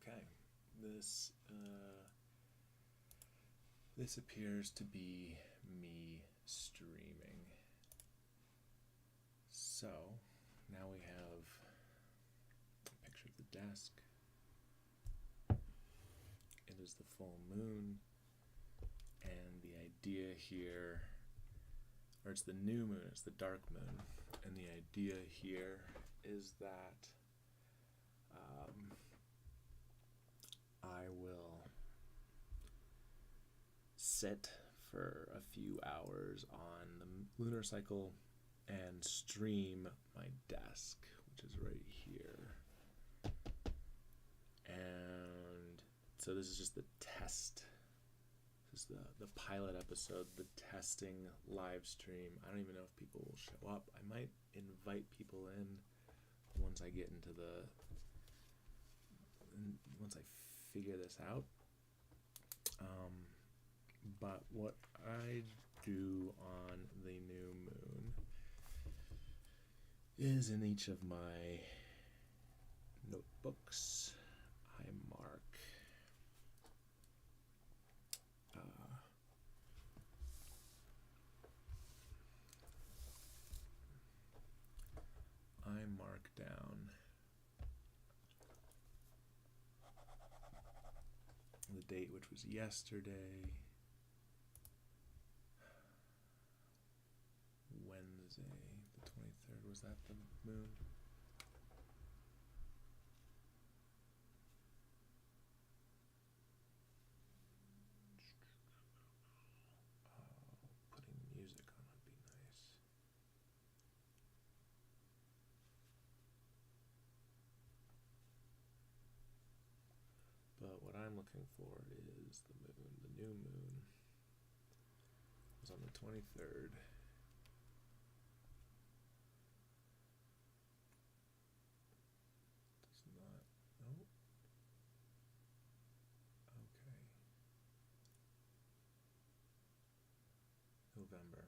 Okay, this this appears to be me streaming. So now we have a picture of the desk. It is the full moon, and the idea here, or it's the new moon, it's the dark moon, and the idea here is that I will sit for a few hours on the lunar cycle and stream my desk, which is right here. And so this is just the test. This is the pilot episode, the testing live stream. I don't even know if people will show up. I might invite people in once I get into once I figure this out. But what I do on the new moon is in each of my notebooks, I mark down the date, which was yesterday, Wednesday, the 23rd. Was that the moon? Putting music on would be nice. But what I'm looking for is the moon. The new moon was on the 23rd. Does not. Nope. Okay. November.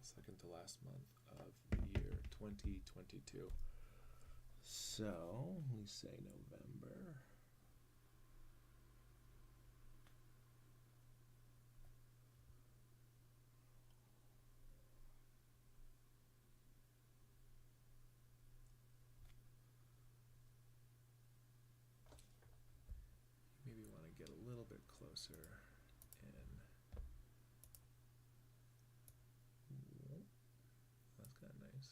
Second to last month of the year 2022. So we say November. Maybe want to get a little bit closer in. That's kind of nice.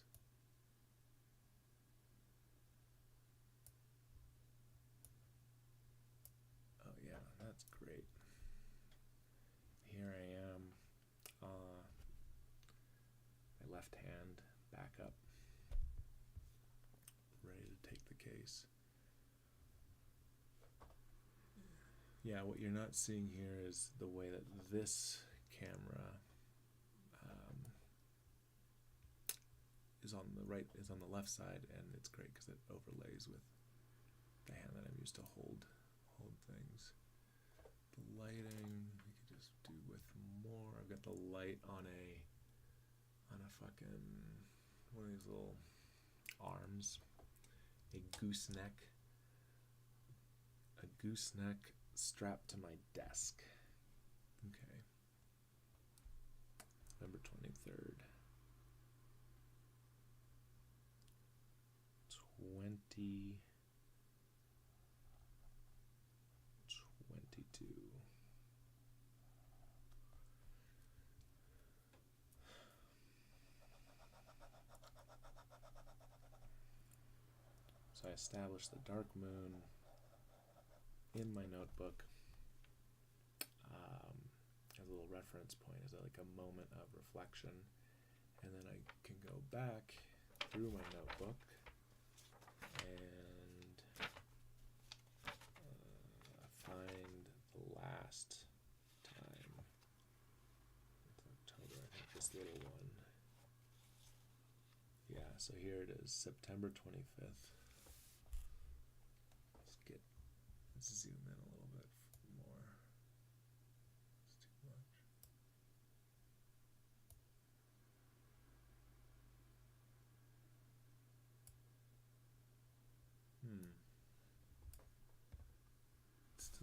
Oh yeah, that's great. Here I am, my left hand back up, ready to take the case. Yeah, what you're not seeing here is the way that this camera is on the left side, and it's great because it overlays with the hand that I'm used to hold things. The lighting we could just do with more. I've got the light on a fucking one of these little arms, a gooseneck strapped to my desk. Okay. November 23rd. 2022. So I established the dark moon in my notebook as a little reference point, as like a moment of reflection, and then I can go back through my notebook and find the last time. It's October, I think, this little one. Yeah, so here it is, September 25th. Let's zoom in a little bit more. It's too much.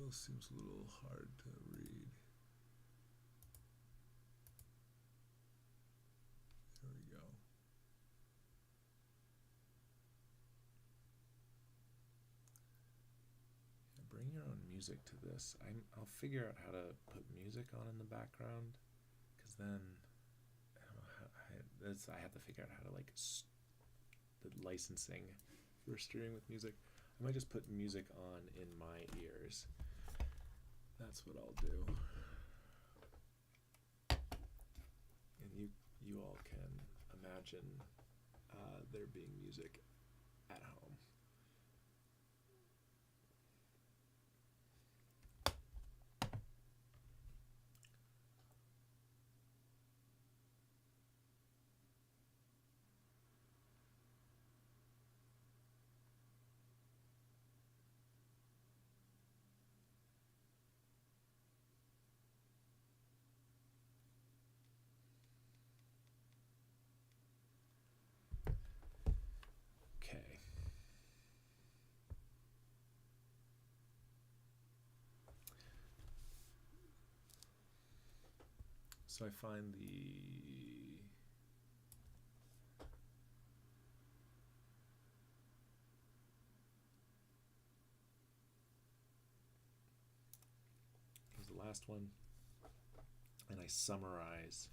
still seems a little hard to read. There we go. Yeah, bring your own music to this. I'll figure out how to put music on in the background, because then I don't know how, I have to figure out how to like the licensing for streaming with music. I might just put music on in my ears. That's what I'll do. And you all can imagine there being music at home. Okay. So I find here's the last one, and I summarize.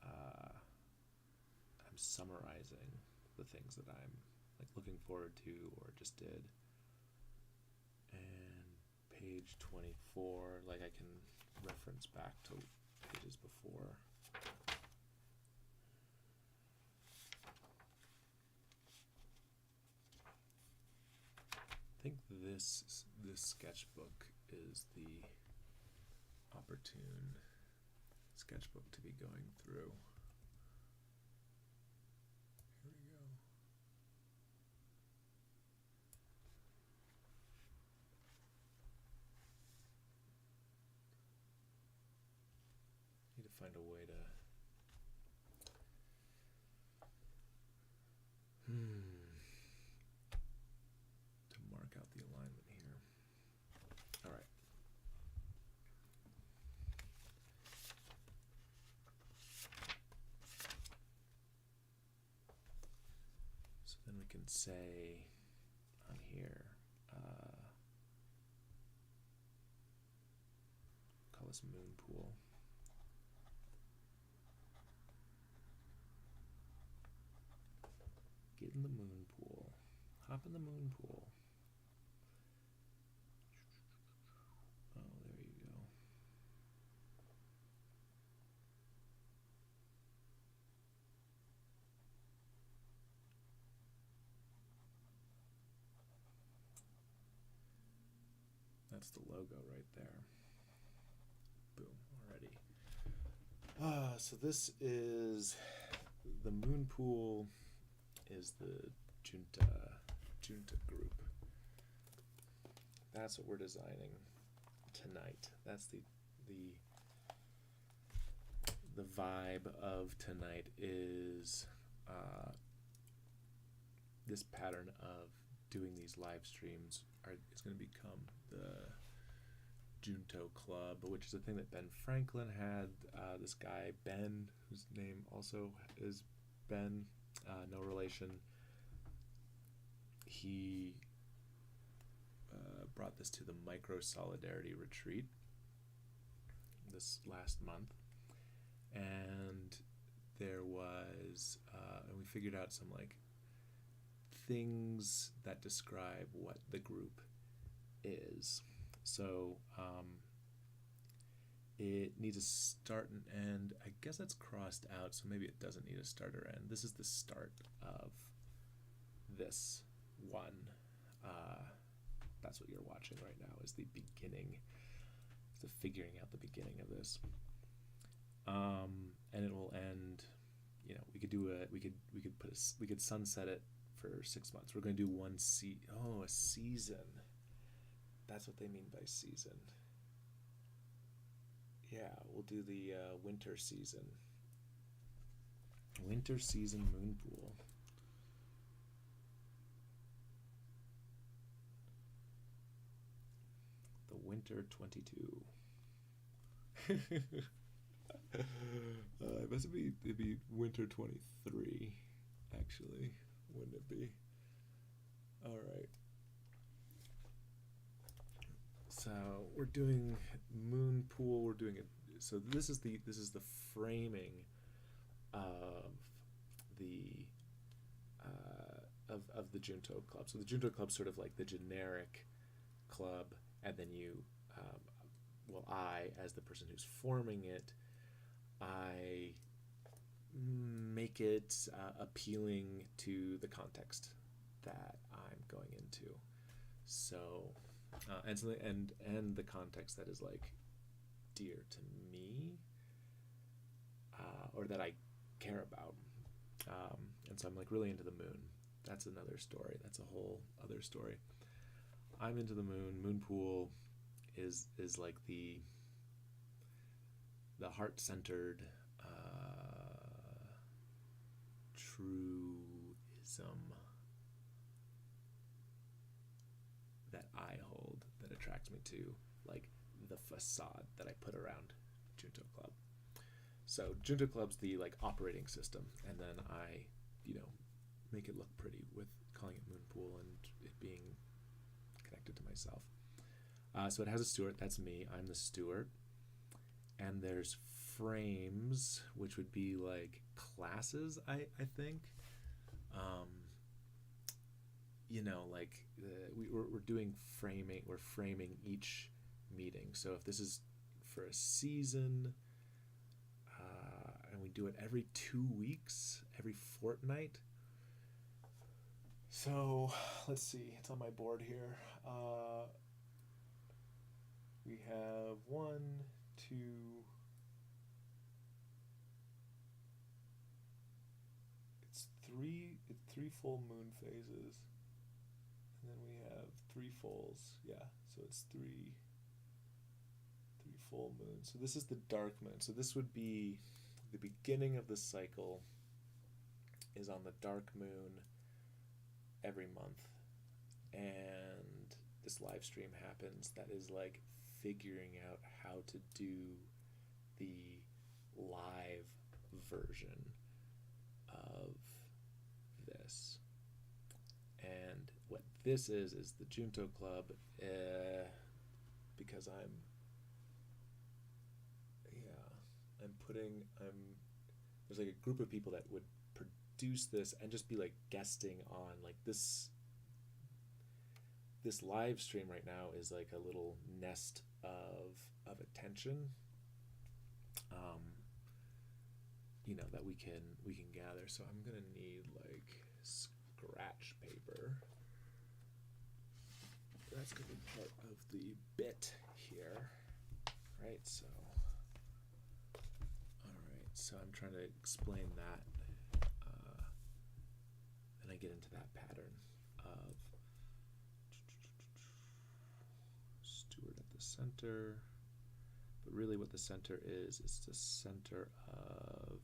I'm summarizing the things that I'm like looking forward to or just did. And page 24, like I can reference back to pages before. I think this sketchbook is the opportune sketchbook to be going through. Here we go. Need to find a way to mark out the alignment here. All right. So then we can say on here, call this moon pool. Get in the moon pool. Hop in the moon pool. Oh, there you go. That's the logo right there. Boom, already. So this is the moon pool is the Junta group. That's what we're designing tonight. That's the vibe of tonight is this pattern of doing these live streams is going to become the Junto Club, which is a thing that Ben Franklin had. This guy Ben, whose name also is Ben, no relation, he brought this to the Micro Solidarity Retreat this last month, and there was and we figured out some like things that describe what the group is. So it needs a start and end. I guess that's crossed out, so maybe it doesn't need a start or end. This is the start of this one. That's what you're watching right now, is the beginning, the figuring out the beginning of this. And it will end, we could sunset it for 6 months. We're going to do a season. That's what they mean by season. Yeah, we'll do the winter season. Winter season moon pool. The winter 22. It'd be winter 23, actually, wouldn't it be? All right. So we're doing moon pool. We're doing it. So this is the framing of the of the Junto Club. So the Junto Club sort of like the generic club, and then you, I, as the person who's forming it, I make it appealing to the context that I'm going into. So, and the context that is like dear to me, or that I care about. And so I'm like really into the moon. That's another story. That's a whole other story. I'm into the moon. Moon pool is like the heart-centered truism that I hold, that attracts me to like the facade that I put around Junto Club. So Junto Club's the like operating system, and then I, make it look pretty with calling it Moon Pool and it being connected to myself. So it has a steward. That's me. I'm the steward. And there's frames, which would be like classes, I think. We're doing framing. We're framing each meeting. So if this is for a season, and we do it every 2 weeks, every fortnight. So let's see. It's on my board here. We have 1, 2. It's three full moon phases, and then we have 3 fulls. Yeah, so it's three full moons. So this is the dark moon. So this would be the beginning of the cycle. Is on the dark moon every month, and this live stream happens that is like figuring out how to do the live version of this. And what this is the Junto Club, because there's like a group of people that would produce this and just be like guesting on like this live stream right now is like a little nest of attention, that we can gather. So I'm gonna need like scratch paper. That's gonna be part of the bit here, right? So so I'm trying to explain that, and I get into that pattern of steward at the center, but really what the center is, it's the center of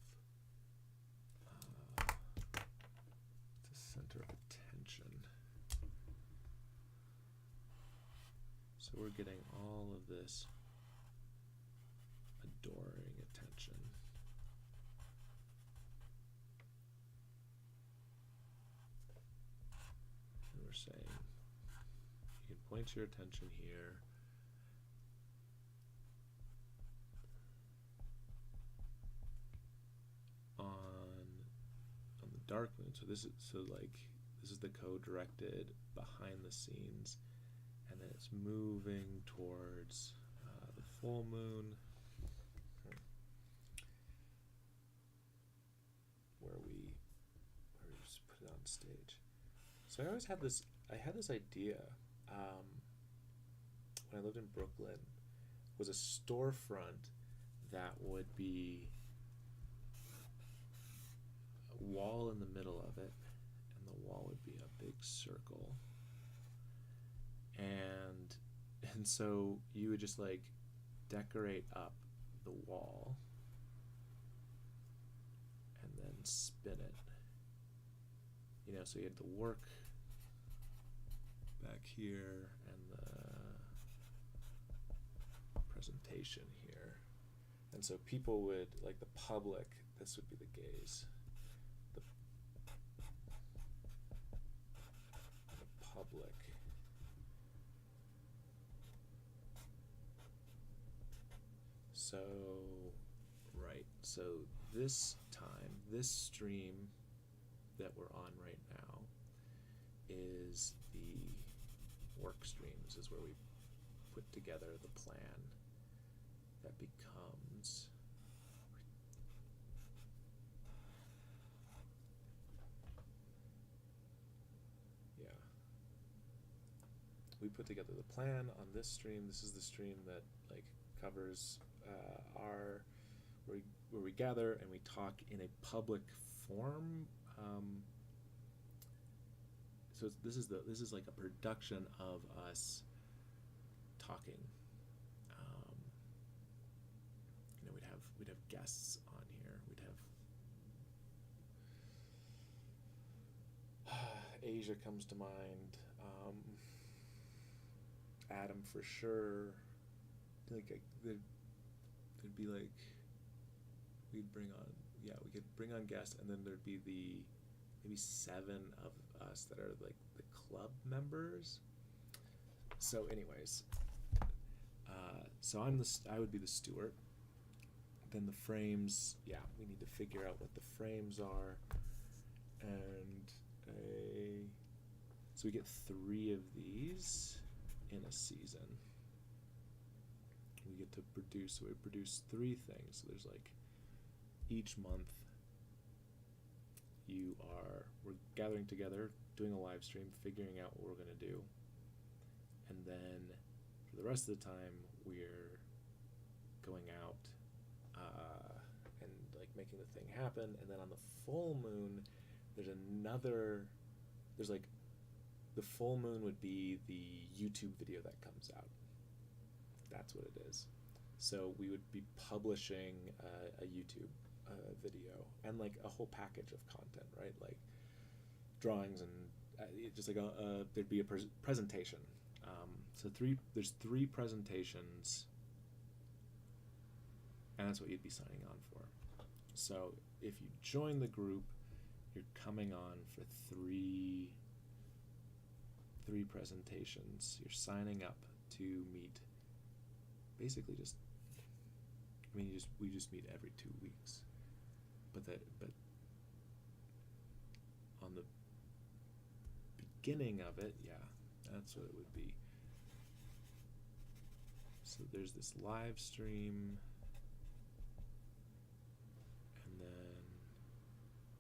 attention. So we're getting all of this adoring attention. Saying you can point your attention here on the dark moon. So this is the co-directed behind the scenes, and then it's moving towards the full moon, where we just put it on stage. So I always had this idea, when I lived in Brooklyn, was a storefront that would be a wall in the middle of it, and the wall would be a big circle. And so you would just like decorate up the wall and then spin it. So you had the work back here and presentation here. And so people would, like the public, this would be the gaze. The public. So, right, so this time, this stream that we're on right now is the work streams, is where we put together the plan that becomes we put together the plan on this stream. This is the stream that like covers our where we gather and we talk in a public forum. So this is like a production of us talking. You know, we'd have guests on here. We'd have Asia comes to mind. Adam for sure. Like there'd be like we could bring on guests, and then there'd be the maybe 7 of us that are like the club members. So anyways, so I would be the steward. Then the frames, we need to figure out what the frames are, and so we get 3 of these in a season. We get to produce, so we produce 3 things. So there's like each month we're gathering together, doing a live stream, figuring out what we're going to do, and then for the rest of the time we're going out and like making the thing happen. And then on the full moon there's like the full moon would be the YouTube video that comes out. That's what it is. So we would be publishing a YouTube video and like a whole package of content, right? Like drawings and just like there'd be a presentation. So there's 3 presentations, and that's what you'd be signing on for. So if you join the group, you're coming on for 3 presentations. You're signing up to meet. Basically, we just meet every 2 weeks, but on the beginning of it, that's what it would be. So there's this live stream, and then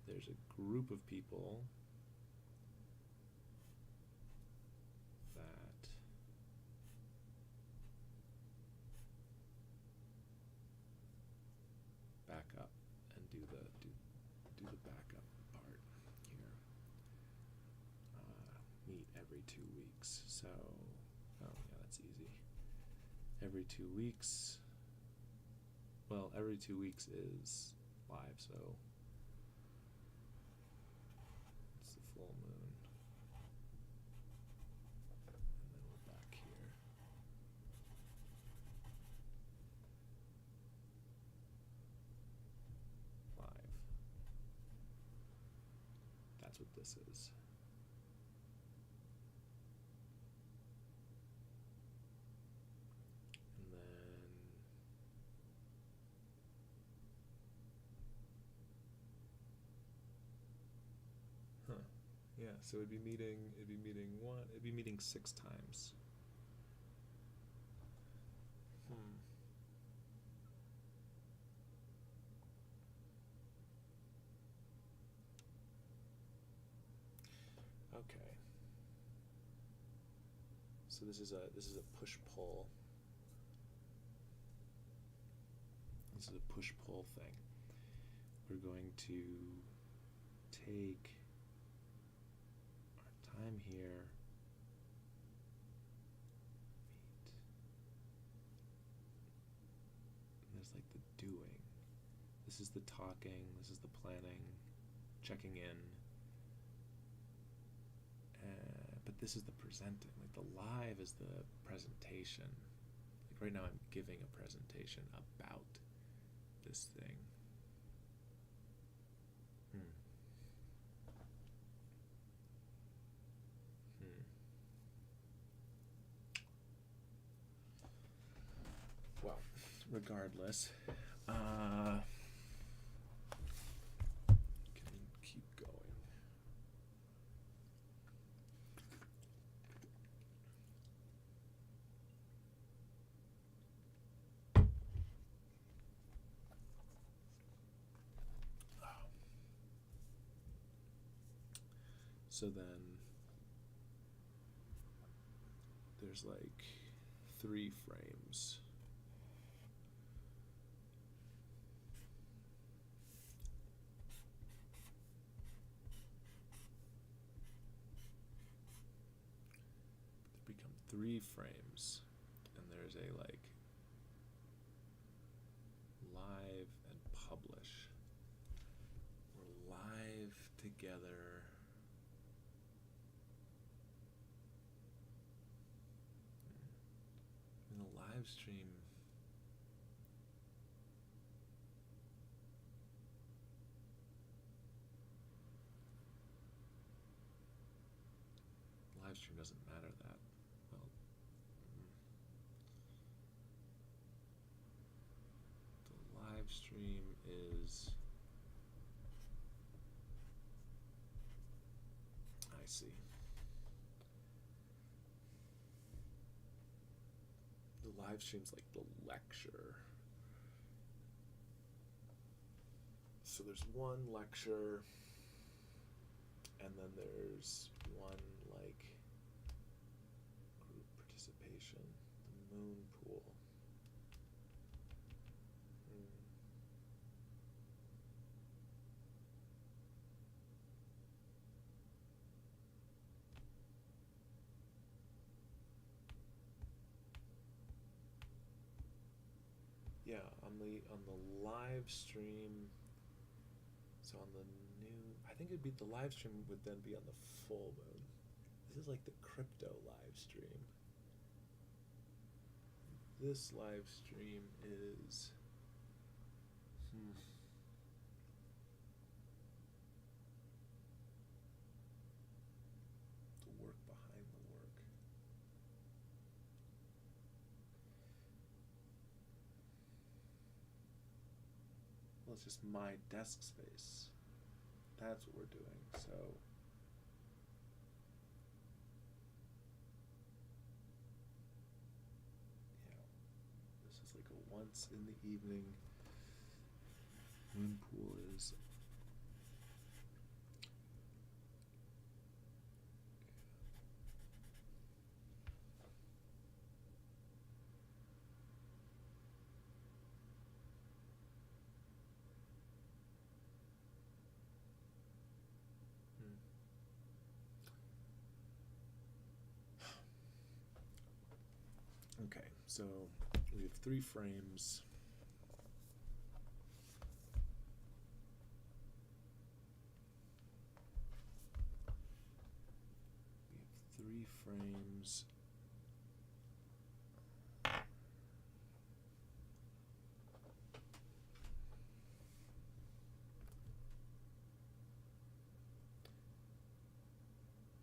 there's a group of people that back up and do the backup part here. Meet every 2 weeks. So, that's easy. Every 2 weeks. Well, every 2 weeks is live, so it's the full moon. And then we're back here. Live. That's what this is. So it'd be meeting 6 times. Okay. So this is a push-pull. This is a push-pull thing. We're going to take time here. And there's like the doing. This is the talking. This is the planning, checking in. But this is the presenting. Like the live is the presentation. Like right now I'm giving a presentation about this thing. Hmm. Well, regardless, can keep going. So then there's like 3 frames. There become 3 frames, and there's a like live and publish. We're live together. In the live stream, doesn't matter that well. The live stream is, I see. The live stream's like the lecture. So there's one lecture, and then there's one like group participation, the moon pool. Yeah, on the live stream. So on the new, I think it'd be the live stream would then be on the full moon. This is like the crypto live stream. This live stream is the work behind the work. Well, it's just my desk space. That's what we're doing. So yeah, this is like a once in the evening. Moon pool is okay, so we have 3 frames. We have 3 frames.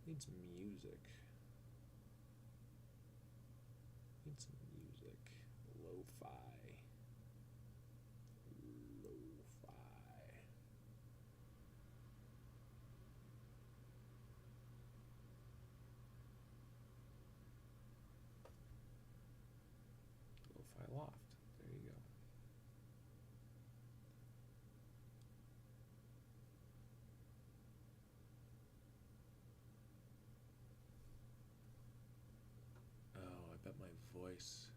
Needs music. Needs some music. Lo-fi. Lo-fi. Lo-fi loft. There you go. Oh, I bet my voice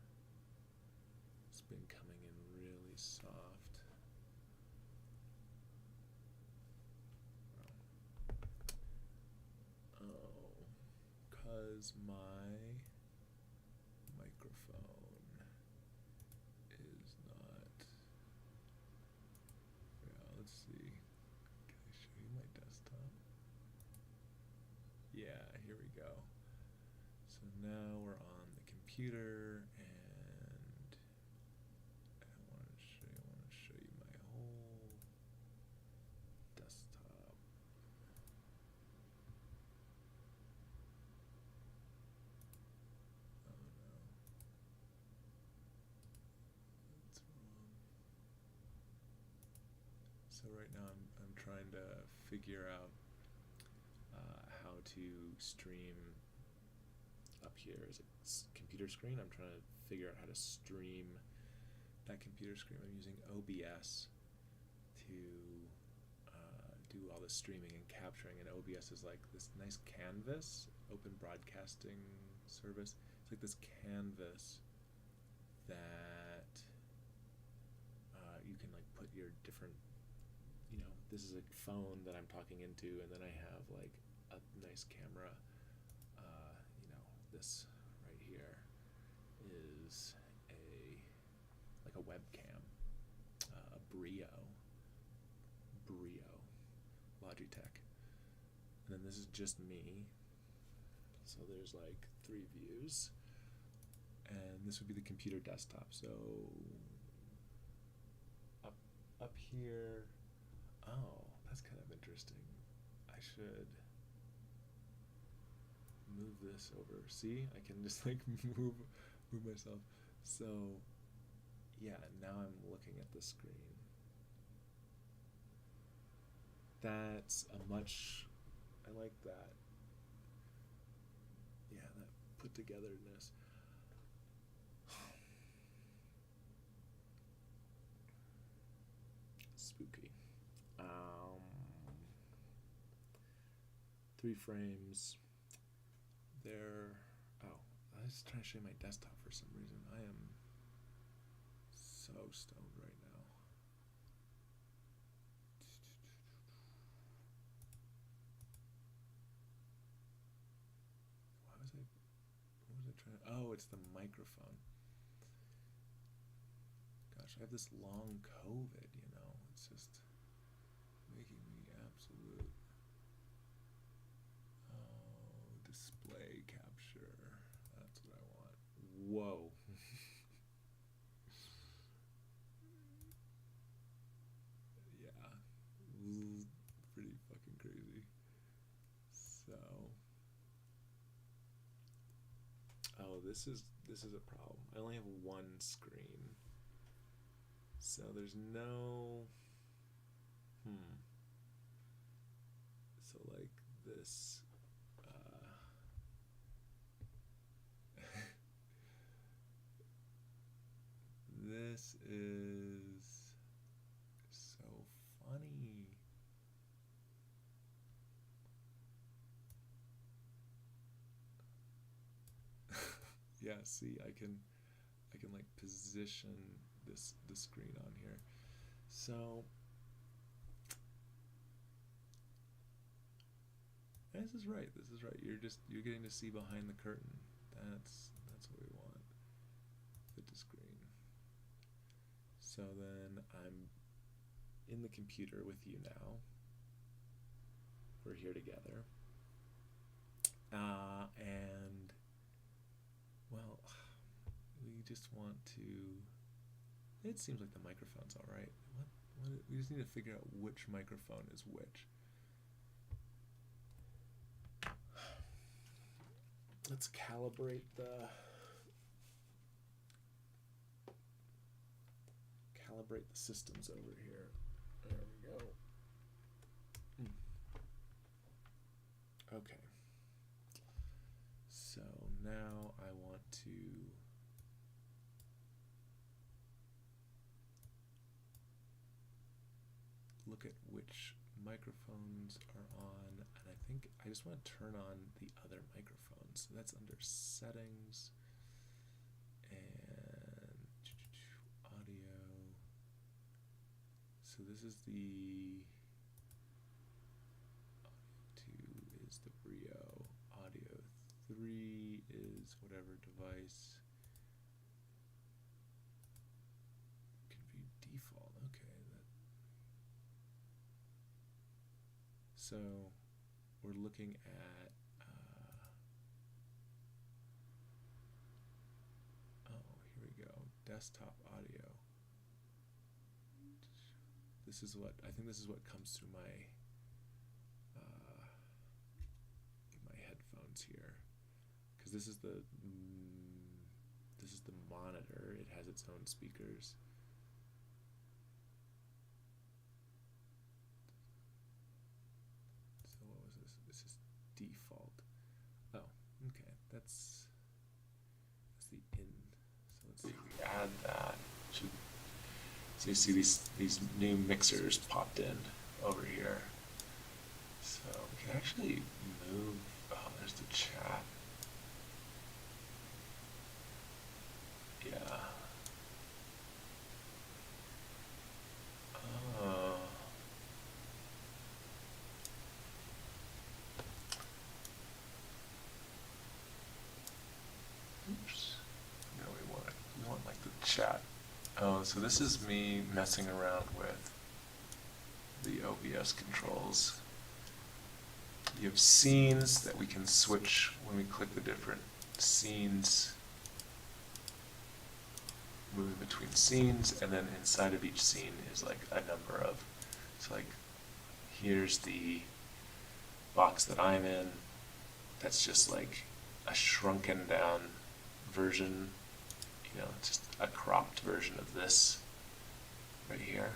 has been coming in really soft. Oh, 'cause my microphone is not. Yeah, let's see. Can I show you my desktop? Yeah, here we go. So now we're on the computer, and So right now I'm trying to figure out how to stream up here. Is it computer screen? I'm trying to figure out how to stream that computer screen. I'm using OBS to do all the streaming and capturing, and OBS is like this nice canvas, open broadcasting service. It's like this canvas that you can like put your different, this is a phone that I'm talking into, and then I have like a nice camera. This right here is like a webcam, a Brio Logitech, and then this is just me. So there's like 3 views, and this would be the computer desktop. So up here, oh, that's kind of interesting. I should move this over. See, I can just like move myself. So yeah, now I'm looking at the screen. That's a much, I like that. Yeah, that put togetherness. Spooky. 3 frames. There. Oh, I was trying to show you my desktop for some reason. I am so stoned right now. What was I trying to, oh, it's the microphone. Gosh, I have this long COVID, it's just making me absolute. Oh, display capture. That's what I want. Whoa. Yeah. Pretty fucking crazy. So. Oh, this is a problem. I only have one screen. So there's no. So like this. This is so funny. Yeah, see, I can like position the screen on here. So this is right. You're getting to see behind the curtain. That's what we want. Fit to screen. So then I'm in the computer with you now. We're here together. And well, we just want to. It seems like the microphone's all right. What? We just need to figure out which microphone is which. Let's calibrate the systems over here. There we go. Okay. So now I want to look at which microphones are on, and I think I just want to turn on the other microphones. So that's under settings and audio. So this is the audio 2 is the Brio, audio 3 is whatever device. Can be default. Okay. So we're looking at here we go. Desktop audio. This is what comes through my headphones here, because this is the monitor. It has its own speakers. That's the in. So let's see, we add that. So you see these new mixers popped in over here. So we can actually move, oh, there's the chat. Yeah. Oops. No, we want like the chat. Oh, so this is me messing around with the OBS controls. You have scenes that we can switch when we click the different scenes, moving between scenes, and then inside of each scene is like a number of, so like here's the box that I'm in, that's just like a shrunken down version, you know, just a cropped version of this right here.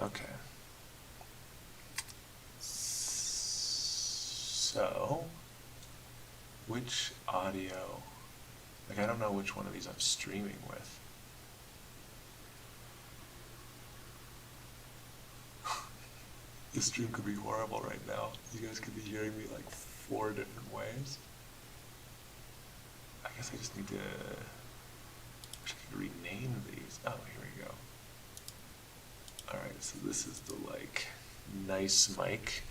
Okay. So, which audio, like I don't know which one of these I'm streaming with. This stream could be horrible right now. You guys could be hearing me like 4 different ways. I guess I just need to, I wish I could rename these. Oh, here we go. Alright, so this is the like nice mic.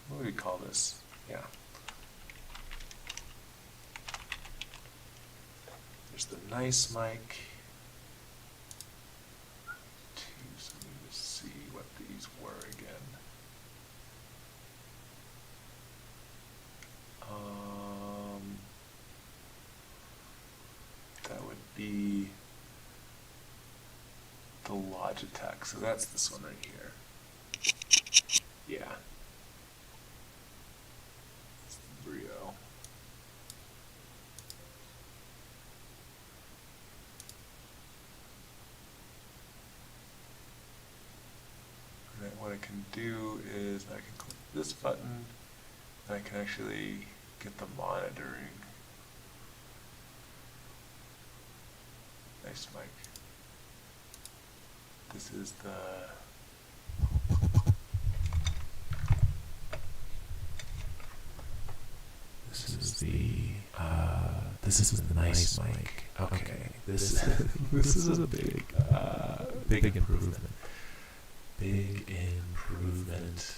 What do we call this? Yeah. There's the nice mic. So let me just see what these were again. That would be the Logitech. So that's this one right here. Yeah. It's the Brio. And then what I can do is I can click this button and I can actually get the monitoring. Nice mic. This is the this is the nice mic. Okay, this is a big improvement. Big improvement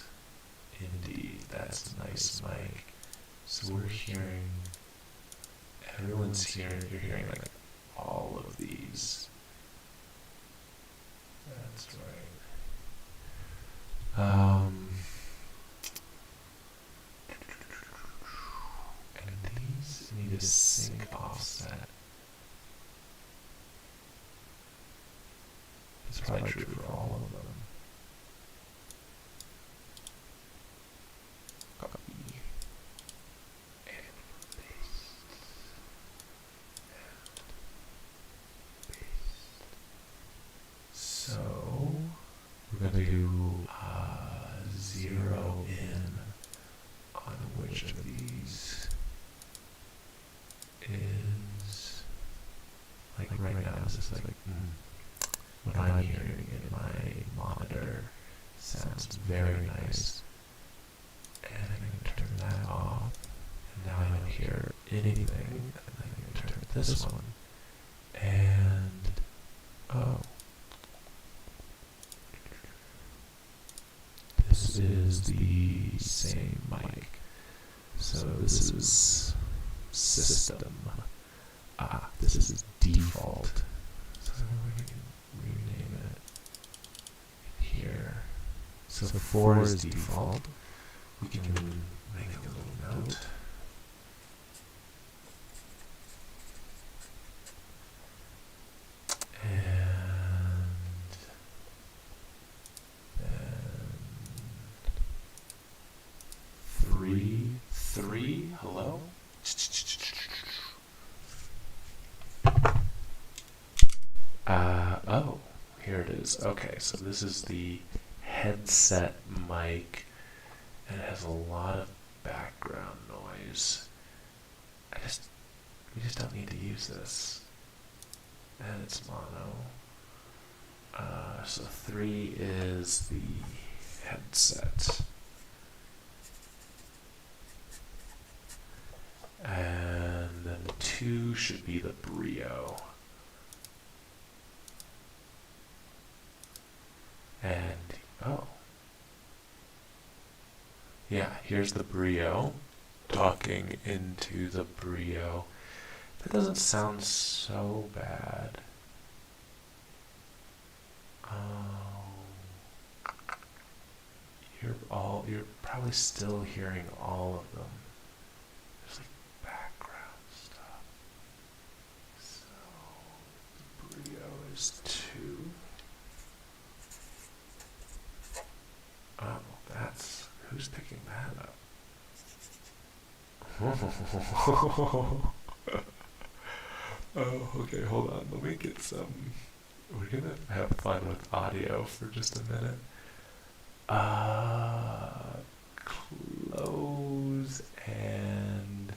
indeed. That's a nice mic. So we're hearing, everyone's hearing, you're hearing like all of these. That's right. And these need a sync offset. It's probably true for all of them. Copy and paste and paste. So we're going to do 0 in on which of these is, like right now, this is like what I'm hearing in my monitor sounds very nice. And I'm going to turn that off. And now I don't hear anything. And I'm going to turn this one. And oh, this is the same mic. So this is system. This is default. So we can rename it here. So 4 is default. We can make a little note. And is, okay, so this is the headset mic, and it has a lot of background noise. We just don't need to use this. And it's mono. So 3 is the headset. And then 2 should be the Brio. And, oh. Yeah, here's the Brio talking into the Brio. That doesn't sound so bad. You're probably still hearing all of them. There's like background stuff. So the Brio is 2. Oh, who's picking that up? Oh, okay, hold on. Let me get some. We're gonna have fun with audio for just a minute. Close and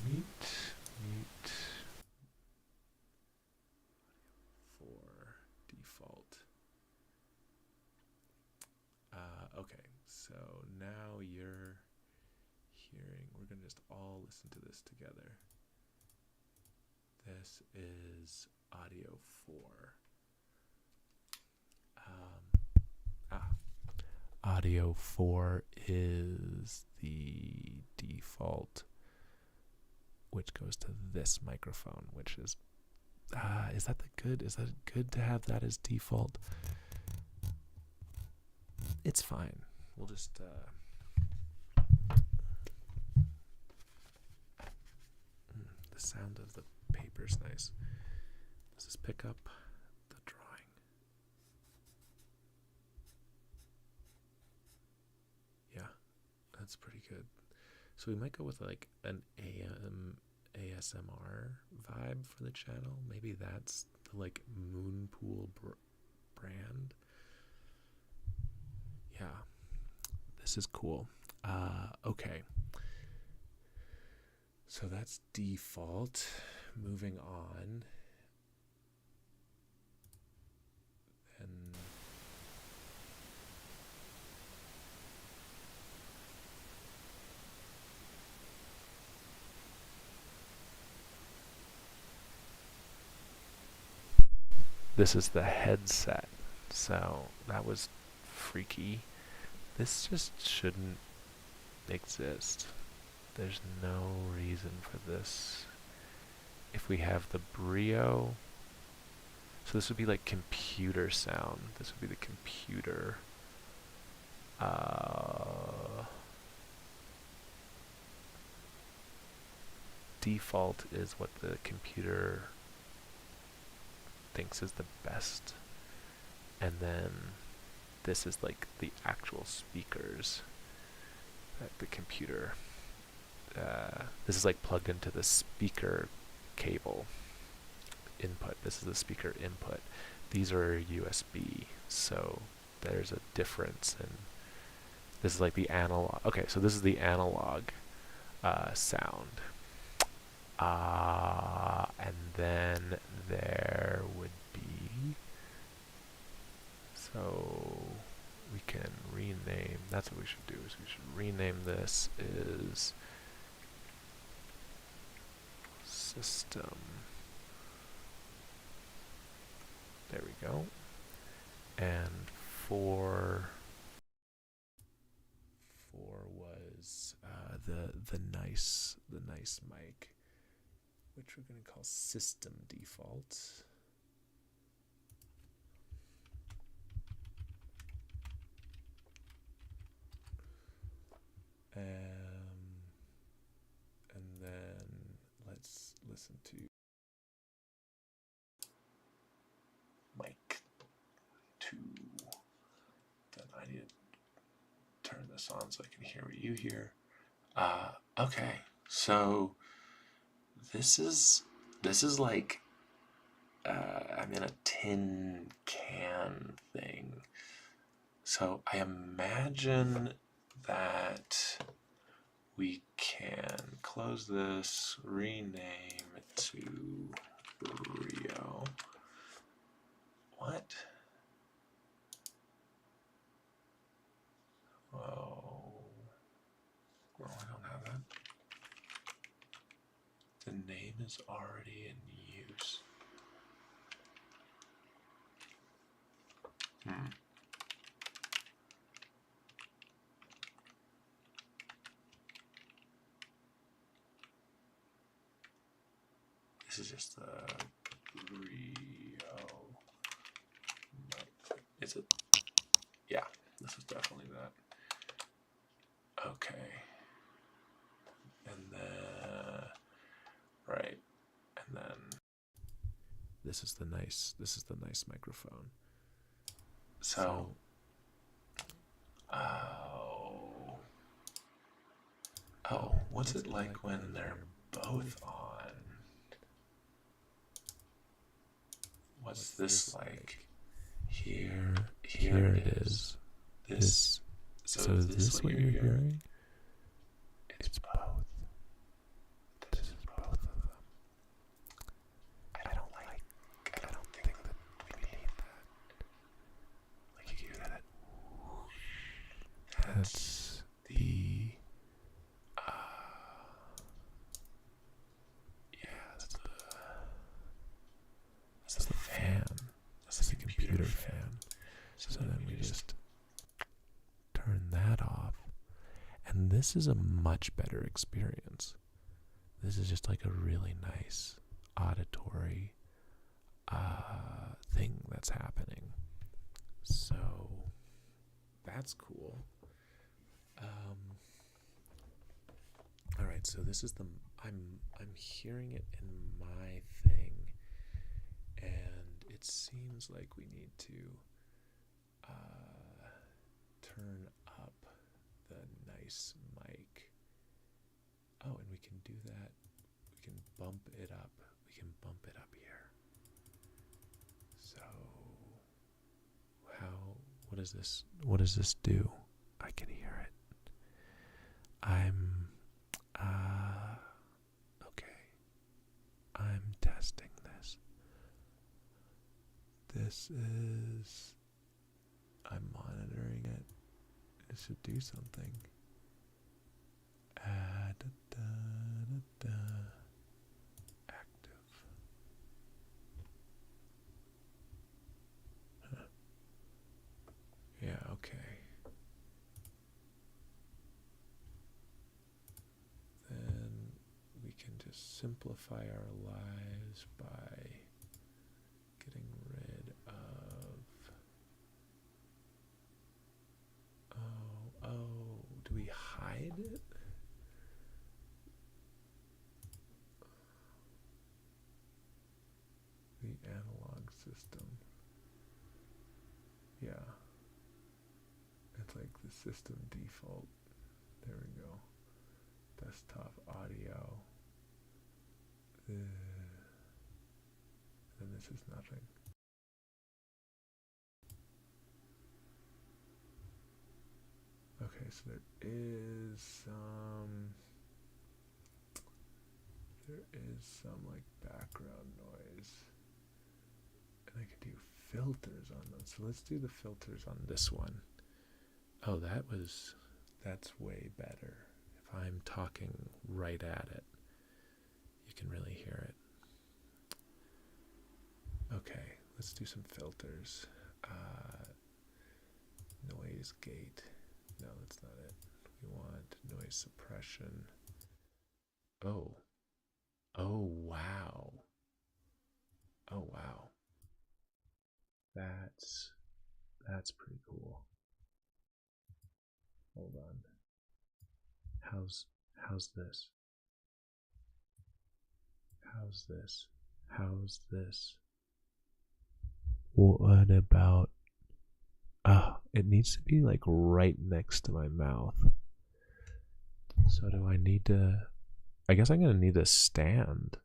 mute for default. Okay, so now you're hearing. We're gonna just all listen to this together. This is audio 4. Audio 4 is the default, which goes to this microphone, which is that good to have that as default? It's fine. We'll just the sound of the paper's nice. Does this pick up the drawing? Yeah, that's pretty good. So we might go with like an ASMR vibe for the channel. Maybe that's the like Moonpool brand. Yeah, this is cool. Okay. So that's default. Moving on. And this is the headset. So that was freaky. This just shouldn't exist. There's no reason for this. If we have the Brio, so this would be like computer sound. This would be the computer. Default is what the computer thinks is the best. And then this is like the actual speakers that the computer, this is like plugged into the speaker cable input. This is the speaker input. These are USB, so there's a difference in, this is like the analog. Okay, so this is the analog sound. And then there would be, so we can rename, that's what we should do, is we should rename this is system. There we go. And 4 was the nice mic, which we're going to call system default. And then let's listen to mic 2. Then I need to turn this on so I can hear what you hear. Okay, so this is like I'm in a tin can thing. So I imagine that we can close this, rename it to Rio. What? Oh, well, I don't have that. The name is already in use. This is just the Rio. Is it? Yeah, this is definitely that. Okay. And then, right. And then this is the nice microphone. So what's it like when they're both on? What's this like? Here it is. This. So is this what you're hearing? It's both. This is both of them. I don't think that we need that. Like you hear that? That's the that's the fan. That's the computer fan. So then we just turn that off. And this is a much better experience. This is just like a really nice auditory thing that's happening. So that's cool. All right, so this is I'm hearing it in my thing, and it seems like we need to turn up the nice mic. Oh, and we can do that. We can bump it up. We can bump it up here. So what does this do? I can hear it. Okay. I'm testing this. I'm monitoring it. It should do something. Active. Huh. Yeah, okay. Then we can just simplify our lives by getting rid of... Oh, do we hide it? The analog system. Yeah. It's like the system default. There we go. Desktop audio. And this is nothing. Okay, so there is some like background noise, and I can do filters on them. So let's do the filters on this one. Oh, that's way better. If I'm talking right at it, you can really hear it. Okay, let's do some filters. Noise gate. No, that's not it. We want noise suppression. Oh wow. Oh wow. That's pretty cool. Hold on. How's this? How's this? How's this? What about... it needs to be like right next to my mouth. So do I need to... I guess I'm going to need a stand.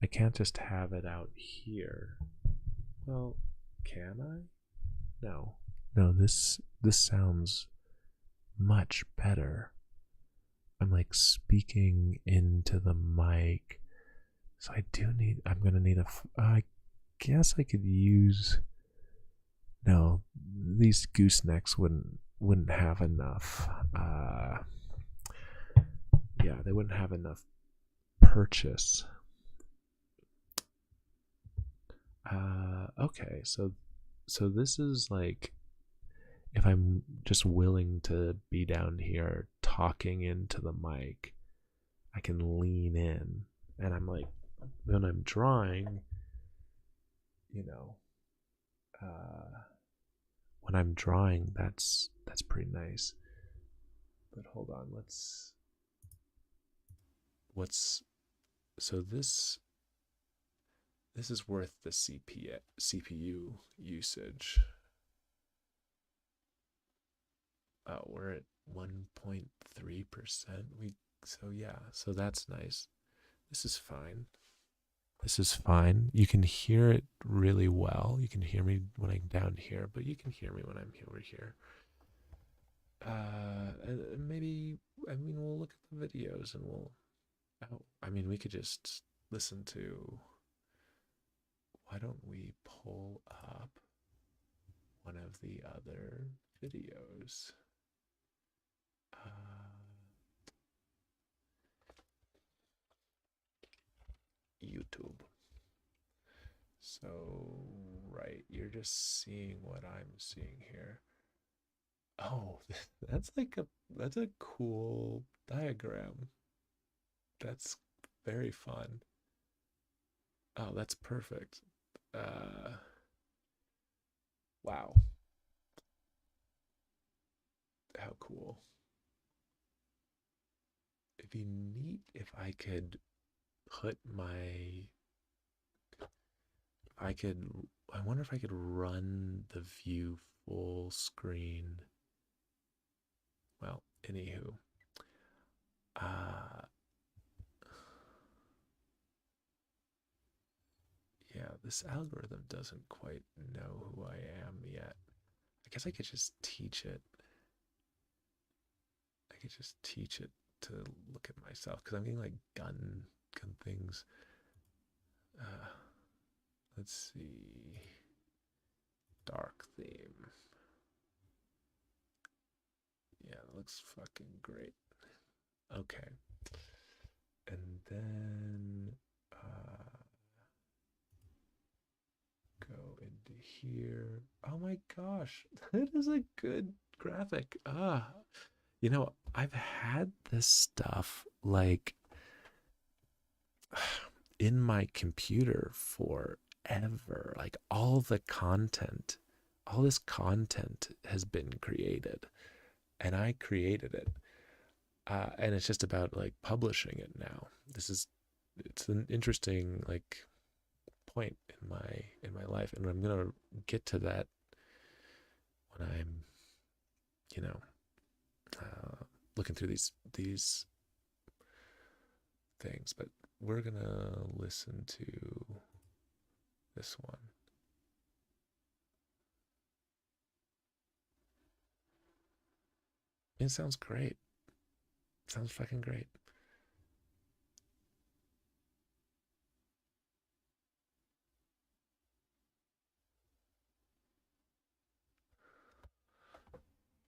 I can't just have it out here. Well, can I? No. No, this sounds much better. I'm like speaking into the mic. So I'm gonna need I guess I could use, no, these goosenecks wouldn't have enough. Yeah, they wouldn't have enough purchase. Okay, so this is like, if I'm just willing to be down here talking into the mic, I can lean in, and I'm like, when I'm drawing, you know, uh, when I'm drawing, that's pretty nice. But hold on, what's so this is worth the CPU usage. We're at 1.3%. So yeah, so that's nice. This is fine. This is fine. You can hear it really well. You can hear me when I'm down here, but you can hear me when I'm over here. Maybe, I mean, we'll look at the videos and I mean, we could just listen to, why don't we pull up one of the other videos? YouTube. So, right, you're just seeing what I'm seeing here. Oh, that's a cool diagram. That's very fun. Oh, that's perfect. Uh, wow, how cool. It'd be neat if I could put my, I could, I wonder if I could run the view full screen. Well, anywho, uh, yeah, this algorithm doesn't quite know who I am yet. I guess I could just teach it. I could just teach it to look at myself because I'm getting like gun things. Uh, let's see, dark theme. Yeah, it looks fucking great. Okay, and then go into here. Oh my gosh, that is a good graphic. You know, I've had this stuff like in my computer forever. Like all this content has been created, and I created it. And it's just about like publishing it now. It's an interesting like point in my life, and I'm gonna get to that when I'm, you know, looking through these things. But we're gonna listen to this one. It sounds great. It sounds fucking great.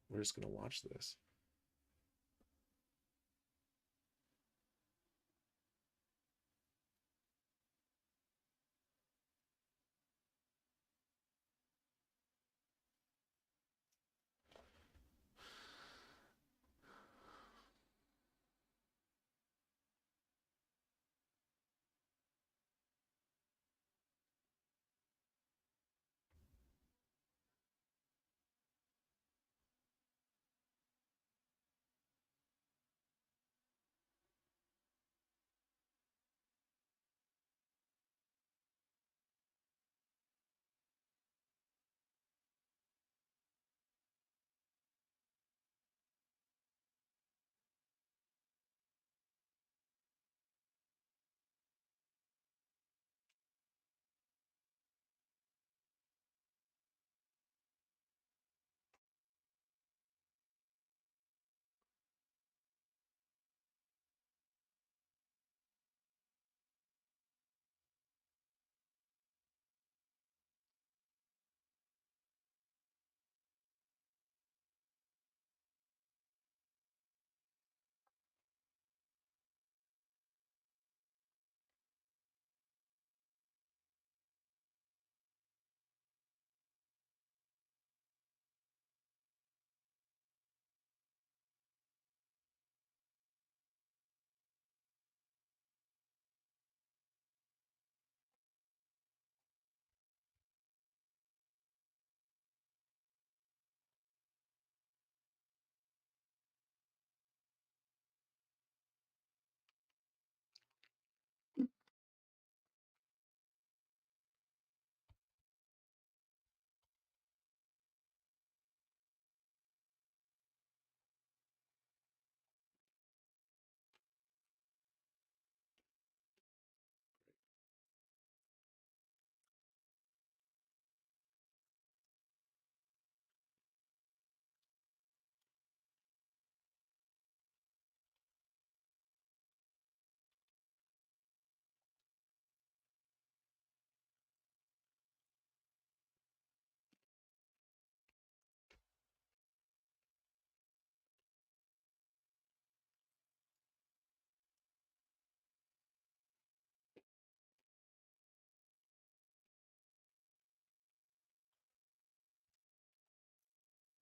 We're just gonna watch this.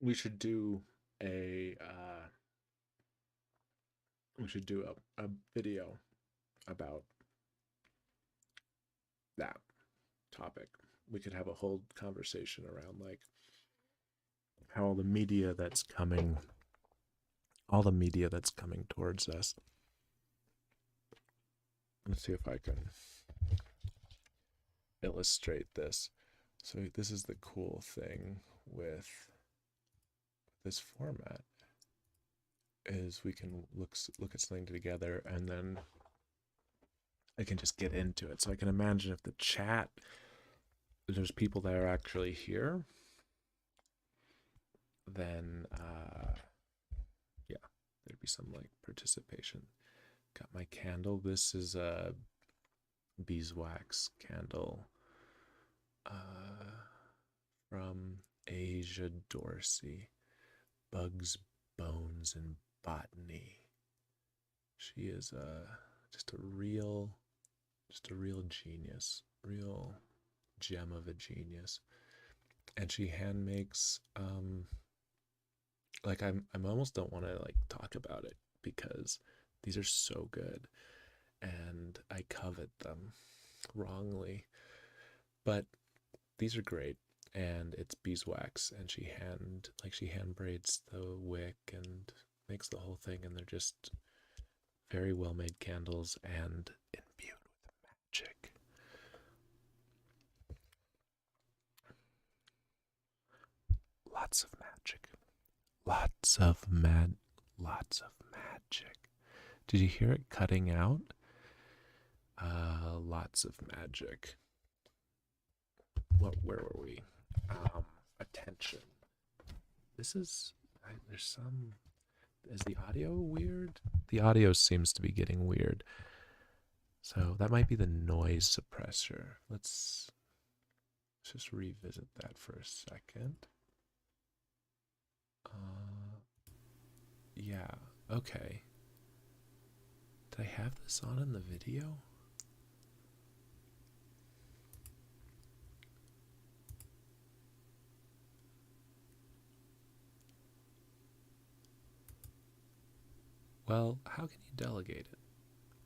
we should do a we should do a video about that topic. We could have a whole conversation around like how all the media that's coming towards us. Let's see if I can illustrate this. So this is the cool thing with this format is we can look at something together and then I can just get into it. So I can imagine if the chat, there's people that are actually here, then yeah, there'd be some like participation. Got my candle. This is a beeswax candle from Asia Dorsey, Bugs, Bones, and Botany. She is just a real genius, real gem of a genius. And she hand makes like I'm almost don't want to like talk about it because these are so good and I covet them wrongly. But these are great and it's beeswax and she hand braids the wick and makes the whole thing and they're just very well made candles and imbued with magic. Lots of magic. Lots of magic. Did you hear it cutting out? Lots of magic. Where were we? Attention. This is, there's some, is the audio weird? The audio seems to be getting weird. So that might be the noise suppressor. Let's just revisit that for a second. Yeah, okay. Did I have this on in the video? Well, how can you delegate it?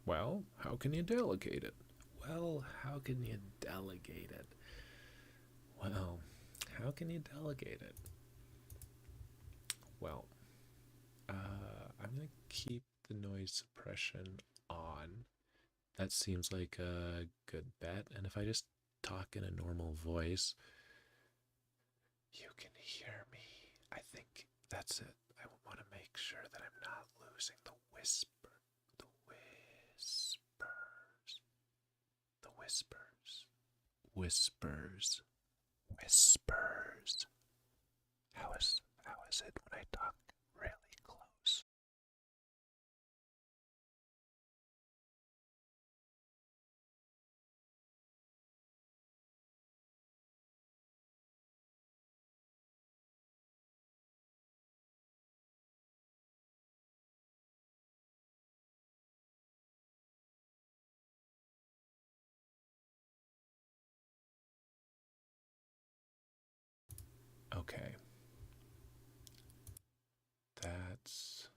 Well, how can you delegate it? Well, how can you delegate it? Well, how can you delegate it? Well, I'm going to keep the noise suppression on. That seems like a good bet. And if I just talk in a normal voice, you can hear me. I think that's it. I want to make sure that I'm not losing the whispers. How is it when I talk really close? Okay. That's,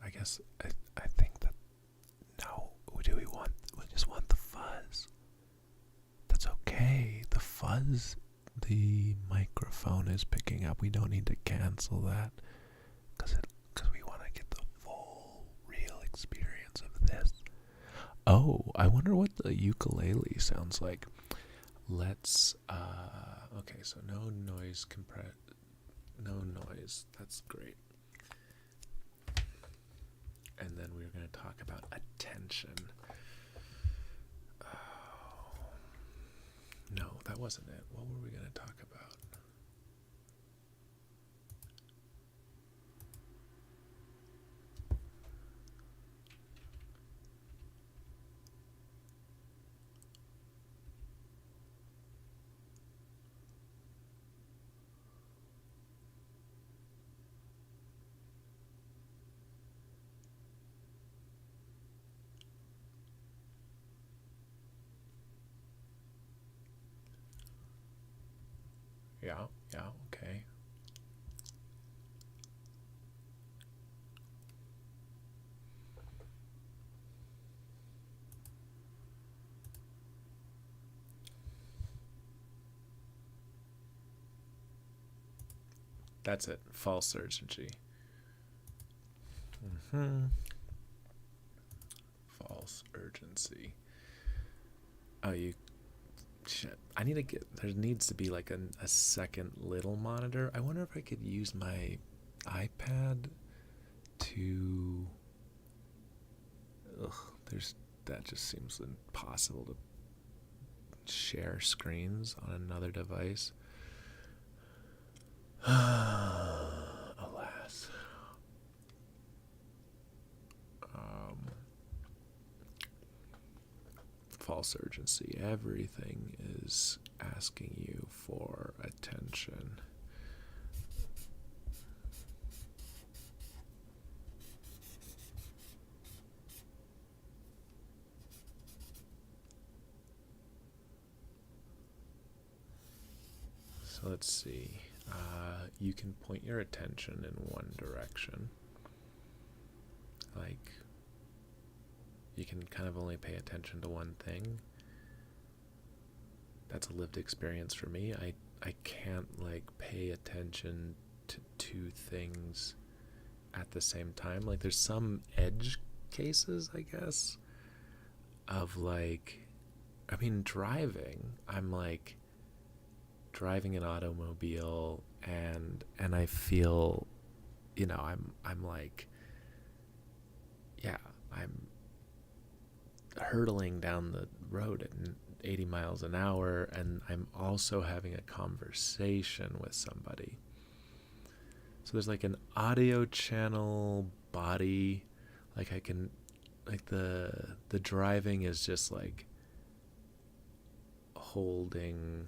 I guess I think that no, we just want the fuzz. That's okay. The fuzz the microphone is picking up. We don't need to cancel that because we want to get the full real experience of this. Oh, I wonder what the ukulele sounds like. Let's okay, so no noise. That's great. And then we're going to talk about attention. Oh, no, that wasn't it. What were we going to talk about? Yeah, yeah, okay. That's it. False urgency. Hmm. False urgency. Oh, you. Shit. I need to get. There needs to be like a second little monitor. I wonder if I could use my iPad to. Ugh, there's. That just seems impossible to share screens on another device. Alas. Um, False urgency. Everything is asking you for attention. So let's see. You can point your attention in one direction. Like, you can kind of only pay attention to one thing. That's a lived experience for me. I can't like pay attention to two things at the same time. Like there's some edge cases, I guess, of like I mean driving. I'm like driving an automobile and I feel I'm like yeah, I'm hurtling down the road at 80 miles an hour, and I'm also having a conversation with somebody. So there's like an audio channel body, like I can, like the driving is just like holding.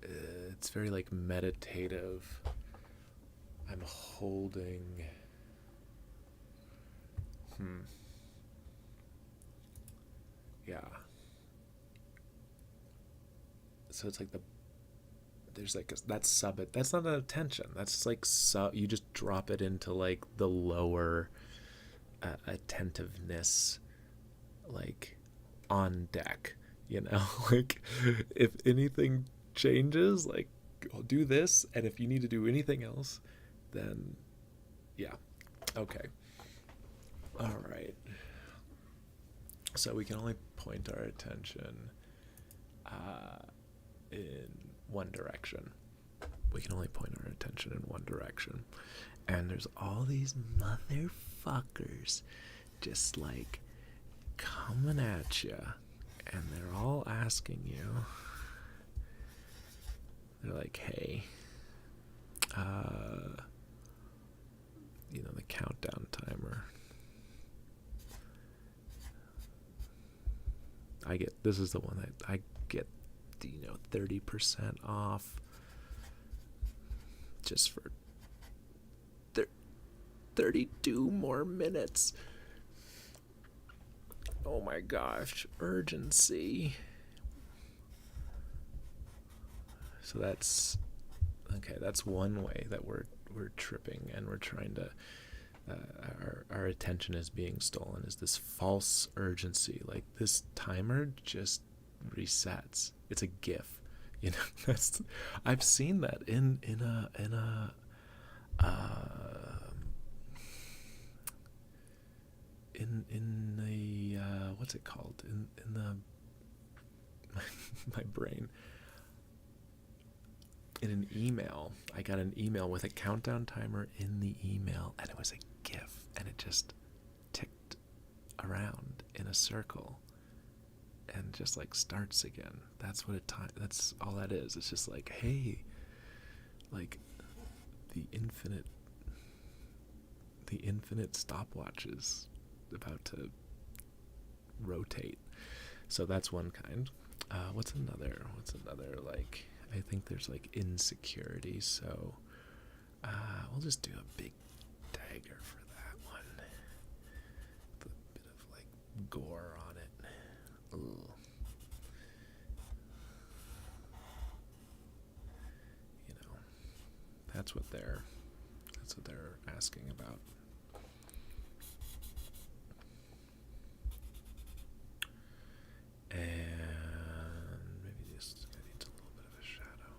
It's very like meditative. I'm holding. Yeah. So it's like there's like that's sub it. That's not an attention. That's like you just drop it into like the lower attentiveness, like on deck. Like if anything changes, like I'll do this, and if you need to do anything else, then yeah, okay, all right. So we can only point our attention in one direction. We can only point our attention in one direction. And there's all these motherfuckers just like coming at you. And they're all asking you. They're like, hey, the countdown timer. This is the one that I get 30% off just for 32 more minutes. Oh my gosh, urgency. So that's okay. That's one way that we're tripping, and we're trying to our attention is being stolen. Is this false urgency? Like this timer just resets. It's a GIF. That's I've seen that in a in the what's it called in the my brain, in an email. I got an email with a countdown timer in the email, and it was a GIF, and it just ticked around in a circle and just like starts again. That's what that's all that is. It's just like, hey, like the infinite stopwatch is about to rotate. So that's one kind. What's another like, I think there's like insecurity, so we'll just do a big dagger for that one. With a bit of like gore on it. Ugh. that's what they're asking about. And maybe just I need a little bit of a shadow.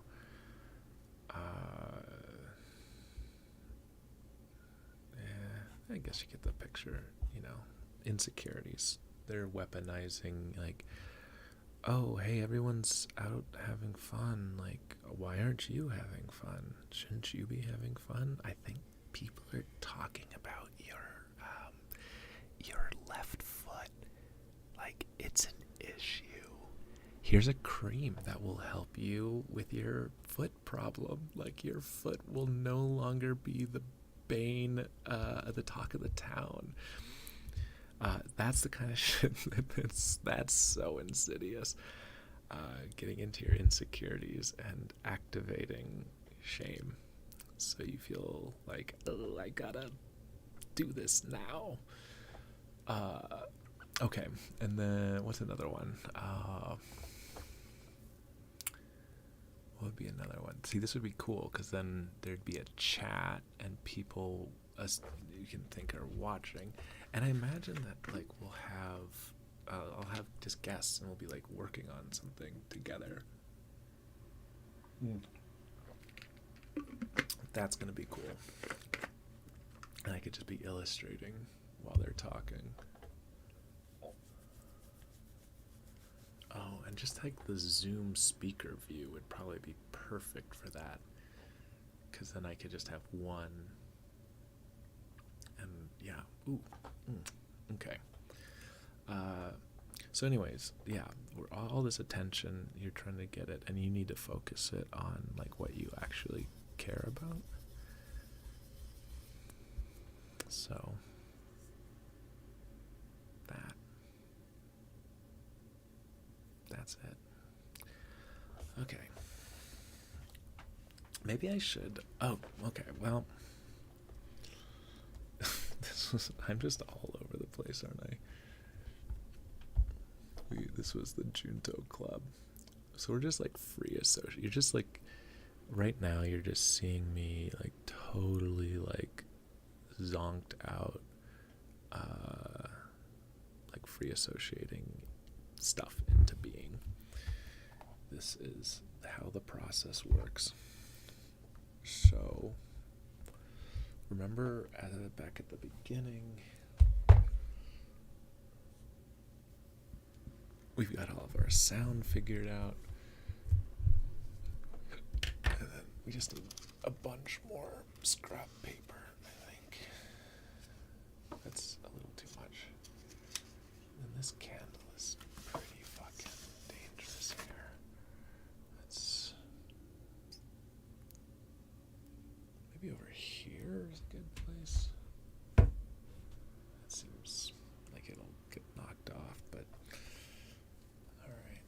Yeah, I guess you get the picture. Insecurities. They're weaponizing, like, oh, hey, everyone's out having fun. Like, why aren't you having fun? Shouldn't you be having fun? I think people are talking about your left foot. Like, it's an issue. Here's a cream that will help you with your foot problem. Like, your foot will no longer be the bane, the talk of the town. That's the kind of shit that's so insidious. Getting into your insecurities and activating shame, so you feel like, oh, I gotta do this now. Okay, and then what's another one? What would be another one? See, this would be cool because then there'd be a chat and people you can think are watching, and I imagine that like I'll have just guests and we'll be like working on something together. That's gonna be cool, and I could just be illustrating while they're talking. Oh, and just like the Zoom speaker view would probably be perfect for that, because then I could just have one. And yeah, okay. So anyways, yeah, all this attention, you're trying to get it, and you need to focus it on like what you actually care about. So that's it. Okay. Maybe I should. Oh, okay. Well, I'm just all over the place, aren't I? This was the Junto Club. So we're just like free associate. You're just like, right now you're just seeing me like totally like zonked out, like free associating stuff into being. This is how the process works. So remember back at the beginning, we've got all of our sound figured out, and then we just need a bunch more scrap paper. I think that's a little too much. And this candle is pretty fucking dangerous here. Let's maybe over here is a good place. It seems like it'll get knocked off, but alright.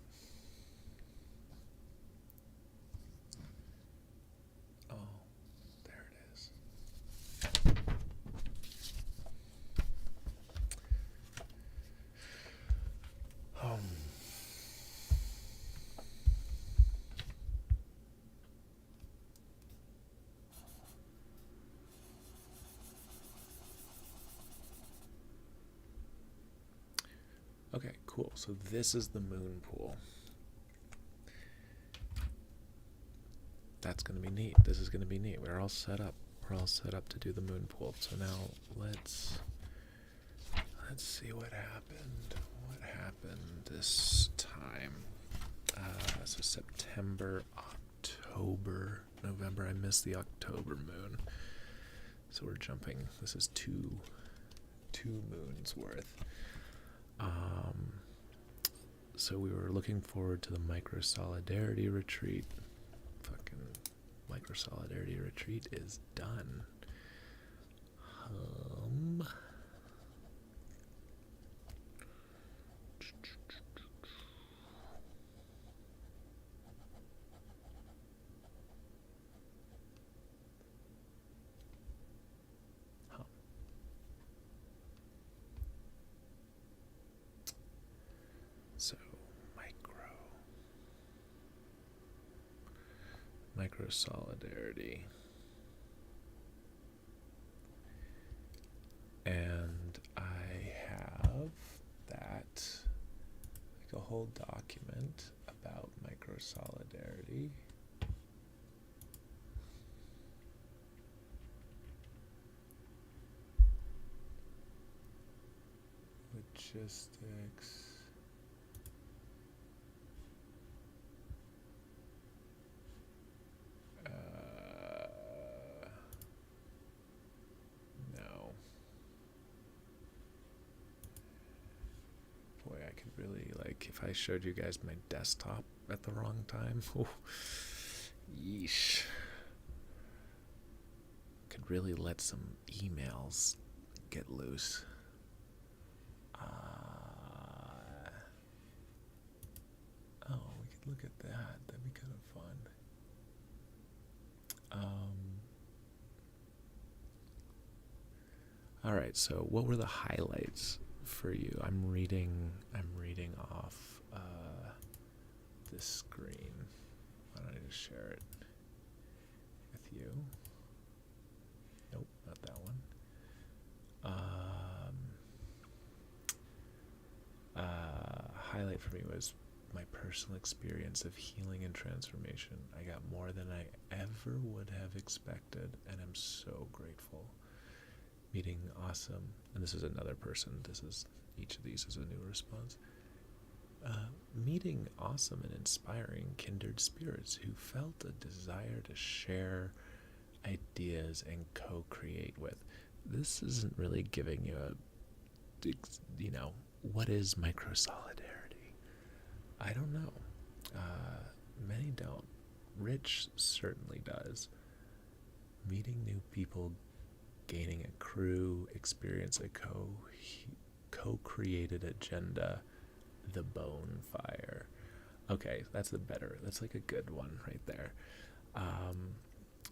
Oh, there it is. Okay, cool. So this is the moon pool. That's going to be neat. This is going to be neat. We're all set up. We're all set up to do the moon pool. So now let's see what happened. What happened this time? So September, October, November. I missed the October moon. So we're jumping. This is two moons worth. So we were looking forward to the Micro Solidarity Retreat. Fucking Micro Solidarity Retreat is done. So Micro Solidarity. And I have that, like a whole document about microsolidarity. Logistics. No. Boy, I could really, like, if I showed you guys my desktop at the wrong time, oh, yeesh. Could really let some emails get loose. Oh, we could look at that. That'd be kind of fun. All right. So, what were the highlights for you? I'm reading off this screen. Why don't I just share it with you? Nope, not that one. Highlight for me was my personal experience of healing and transformation. I got more than I ever would have expected, and I'm so grateful. Meeting awesome, and this is another person. Each of these is a new response. Meeting awesome and inspiring kindred spirits who felt a desire to share ideas and co-create with. This isn't really giving you what is microsolidarity? I don't know. Many don't. Rich certainly does. Meeting new people, gaining a crew, experience a co-created agenda, the bonfire. Okay, that's like a good one right there.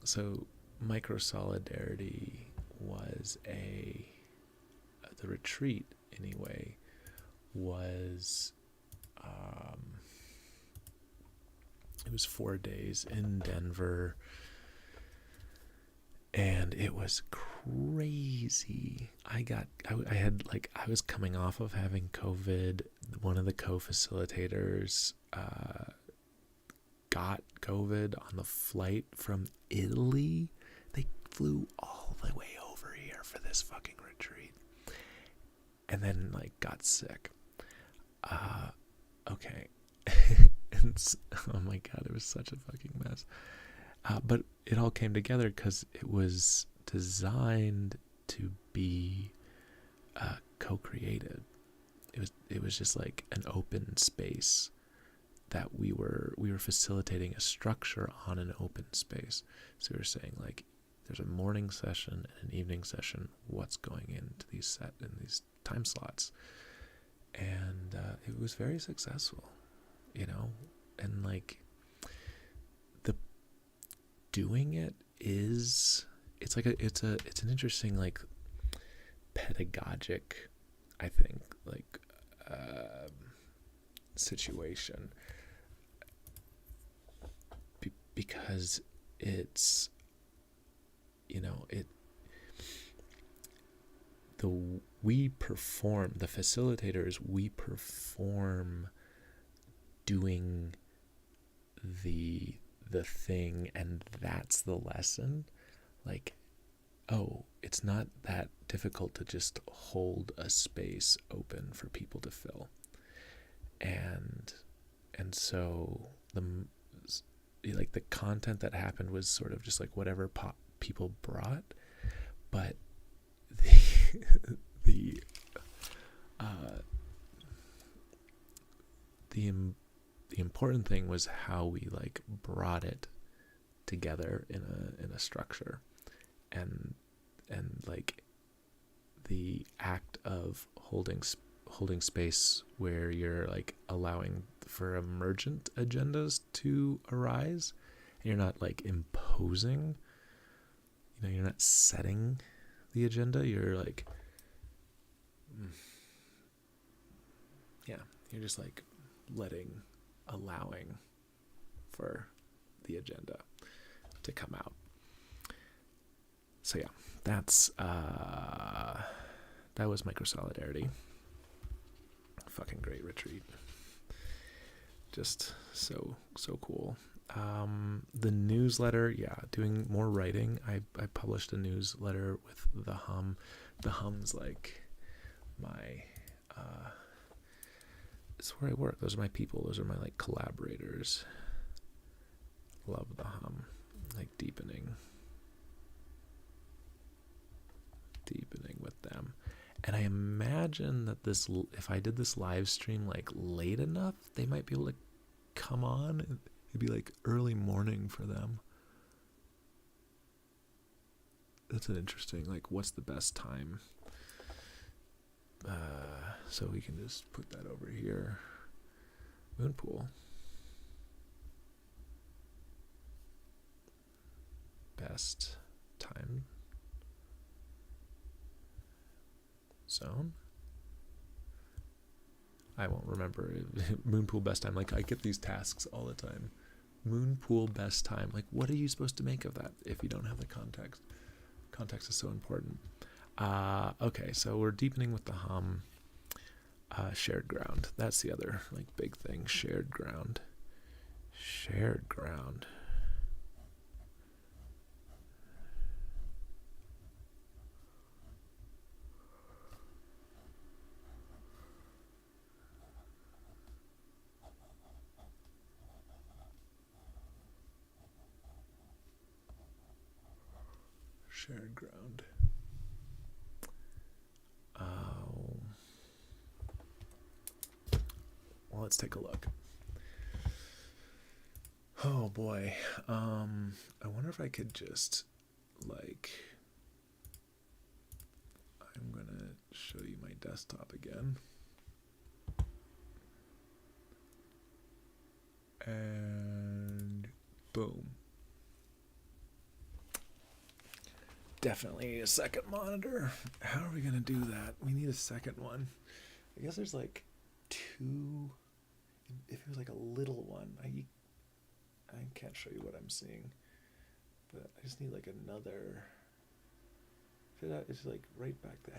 So microsolidarity was the retreat anyway was it was 4 days in Denver, and it was crazy. I was coming off of having COVID. One of the co-facilitators got COVID on the flight from Italy. They flew all the way over here for this fucking retreat, and then got sick. Okay. Oh my god, it was such a fucking mess. But it all came together because it was designed to be co-created. It was just like an open space that we were facilitating a structure on an open space. So we were saying there's a morning session and an evening session. What's going into these time slots? And it was very successful, and the doing it is it's an interesting pedagogic, I think, situation, because it's the facilitators, we perform doing the thing, and that's the lesson. It's not that difficult to just hold a space open for people to fill, and so the content that happened was sort of just whatever people brought, but the important thing was how we brought it together in a structure, and the act of holding space where you're allowing for emergent agendas to arise, and you're not imposing, you're not setting the agenda, you're you're just allowing for the agenda to come out. So yeah, that's that was Micro Solidarity. Fucking great retreat. Just so cool. The newsletter, yeah, doing more writing. I published a newsletter with the Hum. The Hum's like my it's where I work. Those are my people. Those are my like collaborators. Love the Hum. Like deepening with them. And I imagine that this, if I did this live stream like late enough, they might be able to come on. It'd be like early morning for them. That's an interesting, like, what's the best time? So we can just put that over here. Moonpool. Best time zone. I won't remember. Moonpool best time. Like, I get these tasks all the time. Moonpool best time. Like, what are you supposed to make of that if you don't have the context? Context is so important. Okay, so we're deepening with the Hum. Shared ground. That's the other like big thing. Shared ground. Shared ground. Shared ground. Well, let's take a look. Oh boy. I wonder if I could just like, I'm gonna show you my desktop again. And boom. Definitely a second monitor. How are we gonna do that? We need a second one. I guess there's like two. If it was like a little one, I can't show you what I'm seeing, but I just need like another. It's like right back there.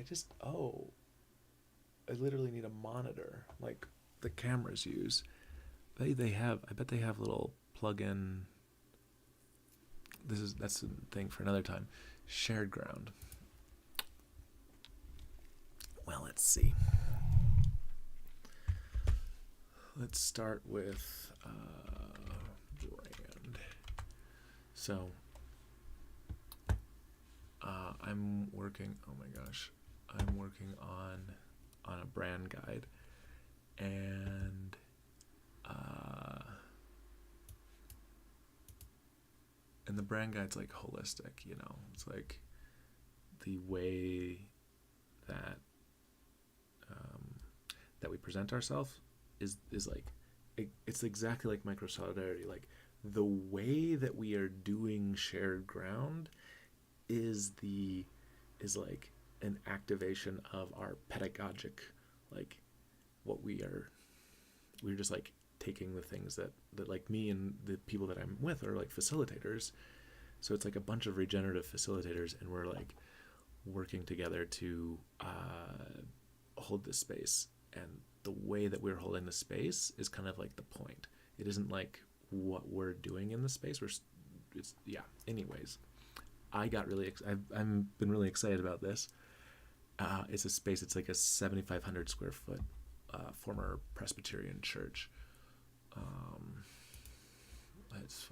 I literally need a monitor like the cameras use. I bet they have little plug-in. That's a thing for another time. Shared ground. Well, let's see. Let's start with brand. So I'm working. Oh my gosh, I'm working on a brand guide, and the brand guide's like holistic. You know, it's like the way that that we present ourselves is like it's exactly like Micro Solidarity. Like the way that we are doing shared ground is like an activation of our pedagogic, like what we're just like taking the things that like me and the people that I'm with are like facilitators. So it's like a bunch of regenerative facilitators, and we're like working together to hold this space. And the way that we're holding the space is kind of like the point. It isn't like what we're doing in the space. Anyways, I've been really excited about this. It's a space. It's like a 7,500 square foot former Presbyterian church. Let's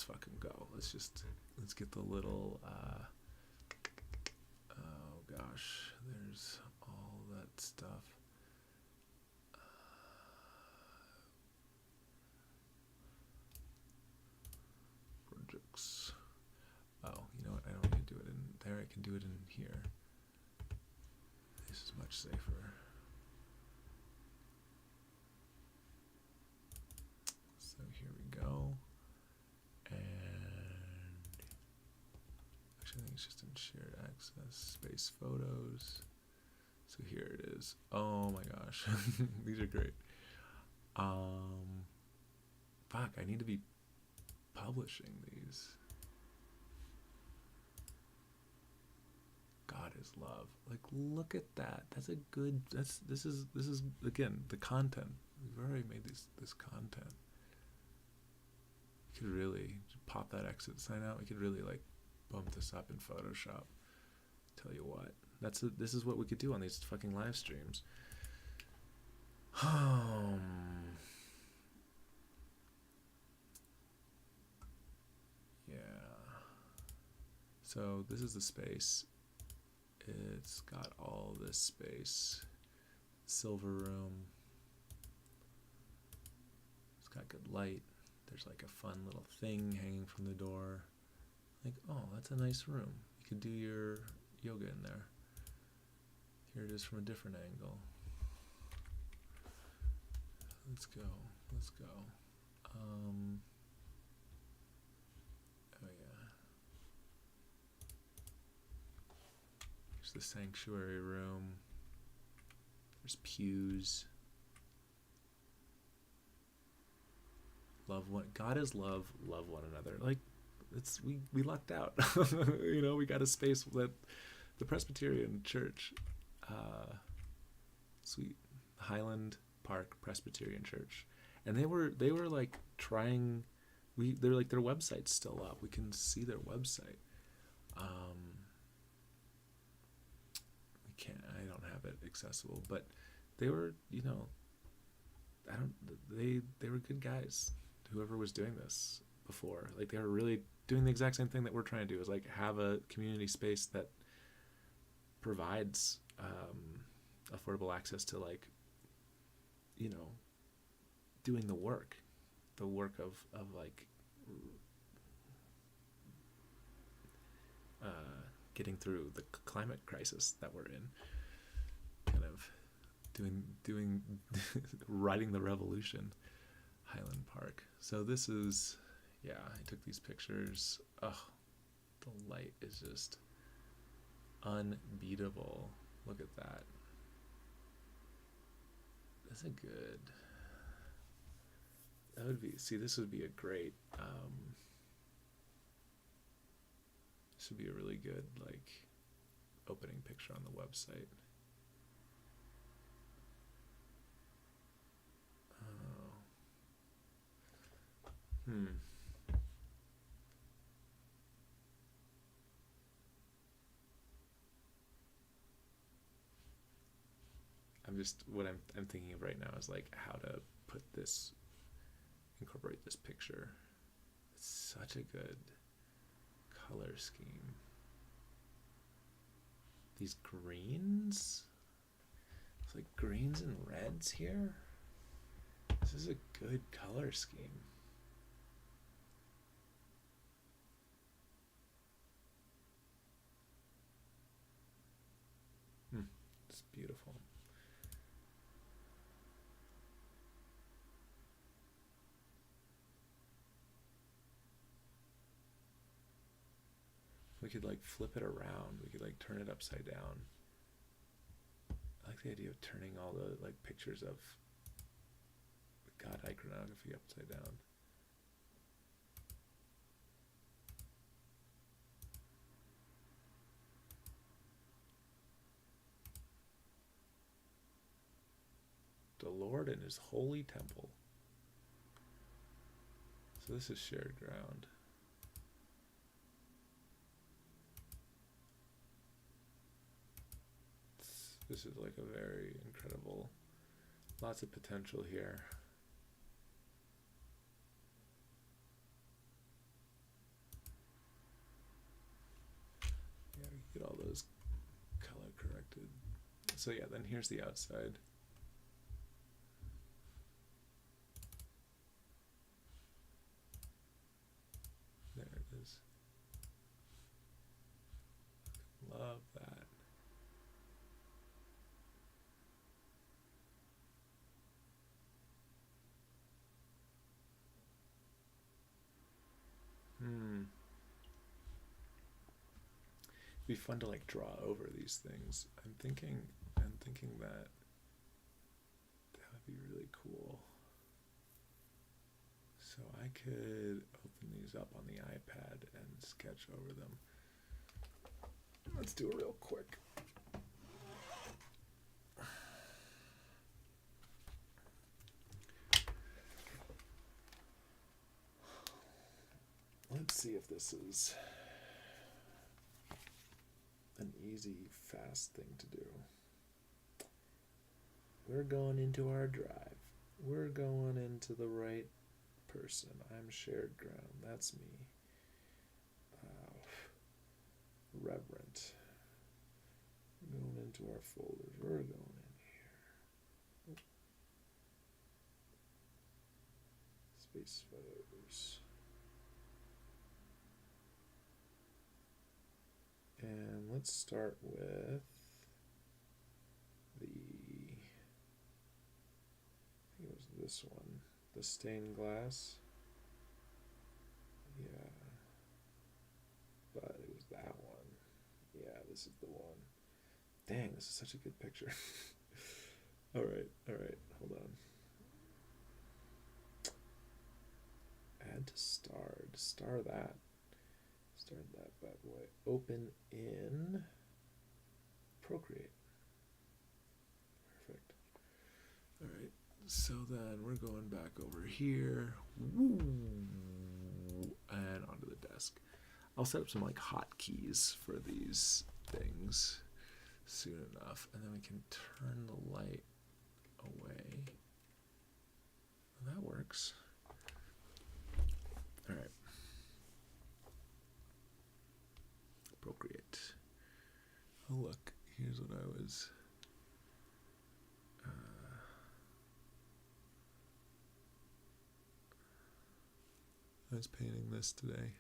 fucking go. Let's get the little. Oh gosh, there's all that stuff. Projects. Oh, you know what? I don't need to do it in there. I can do it in here. This is much safer. So here we go. And actually, I think it's just in shared access, space photos. So here it is. Oh my gosh, these are great. Fuck, I need to be publishing these. God, is love. Like, look at that. That's a good. This is again the content. We've already made this content. We could really pop that exit sign out. We could really like bump this up in Photoshop. Tell you what, this is what we could do on these fucking live streams. Yeah. So this is the space. It's got all this space. Silver room. It's got good light. There's like a fun little thing hanging from the door. Like, oh, that's a nice room. You could do your yoga in there. Here it is from a different angle. Let's go. Oh yeah. Here's the sanctuary room. There's pews. Love one. God is love. Love one another. Like, we lucked out. You know, we got a space that the Presbyterian Church, sweet Highland Park Presbyterian Church, and they were like trying. They're like, their website's still up. We can see their website. I don't have it accessible, but they were, you know, they were good guys. Whoever was doing this before, like, they were really doing the exact same thing that we're trying to do, is like have a community space that provides affordable access to, like, you know, doing the work of like getting through the climate crisis that we're in, kind of doing riding the revolution. Highland Park. So this is, yeah, I took these pictures. Oh, the light is just unbeatable. Look at that. That's a good, that would be, see, this would be a great, this would be a really good, like, opening picture on the website. What I'm thinking of right now is like how to incorporate this picture. It's such a good color scheme. These greens, it's like greens and reds here. This is a good color scheme. It's beautiful. We could like flip it around. We could like turn it upside down. I like the idea of turning all the like pictures of God iconography upside down. The Lord in his holy temple. So this is shared ground. This is like a very incredible, lots of potential here. Yeah, we get all those color corrected. So yeah, then here's the outside. There it is. Love that. It'd be fun to like draw over these things. I'm thinking that would be really cool. So I could open these up on the iPad and sketch over them. Let's do it real quick. let's see if this is an easy, fast thing to do. We're going into our drive. We're going into the right person. I'm shared ground. That's me. Reverent. Going into our folders. We're going in here. Space photos. And let's start with the, I think it was this one, the stained glass. Yeah, but it was that one. Yeah, this is the one. Dang, this is such a good picture. all right, hold on. Add to starred. Star that. Start that bad boy. Open in Procreate. Perfect. All right. So then we're going back over here. Woo, and onto the desk. I'll set up some like hotkeys for these things soon enough, and then we can turn the light away. Well, that works. All right. Procreate. Oh look, here's what I was. I was painting this today.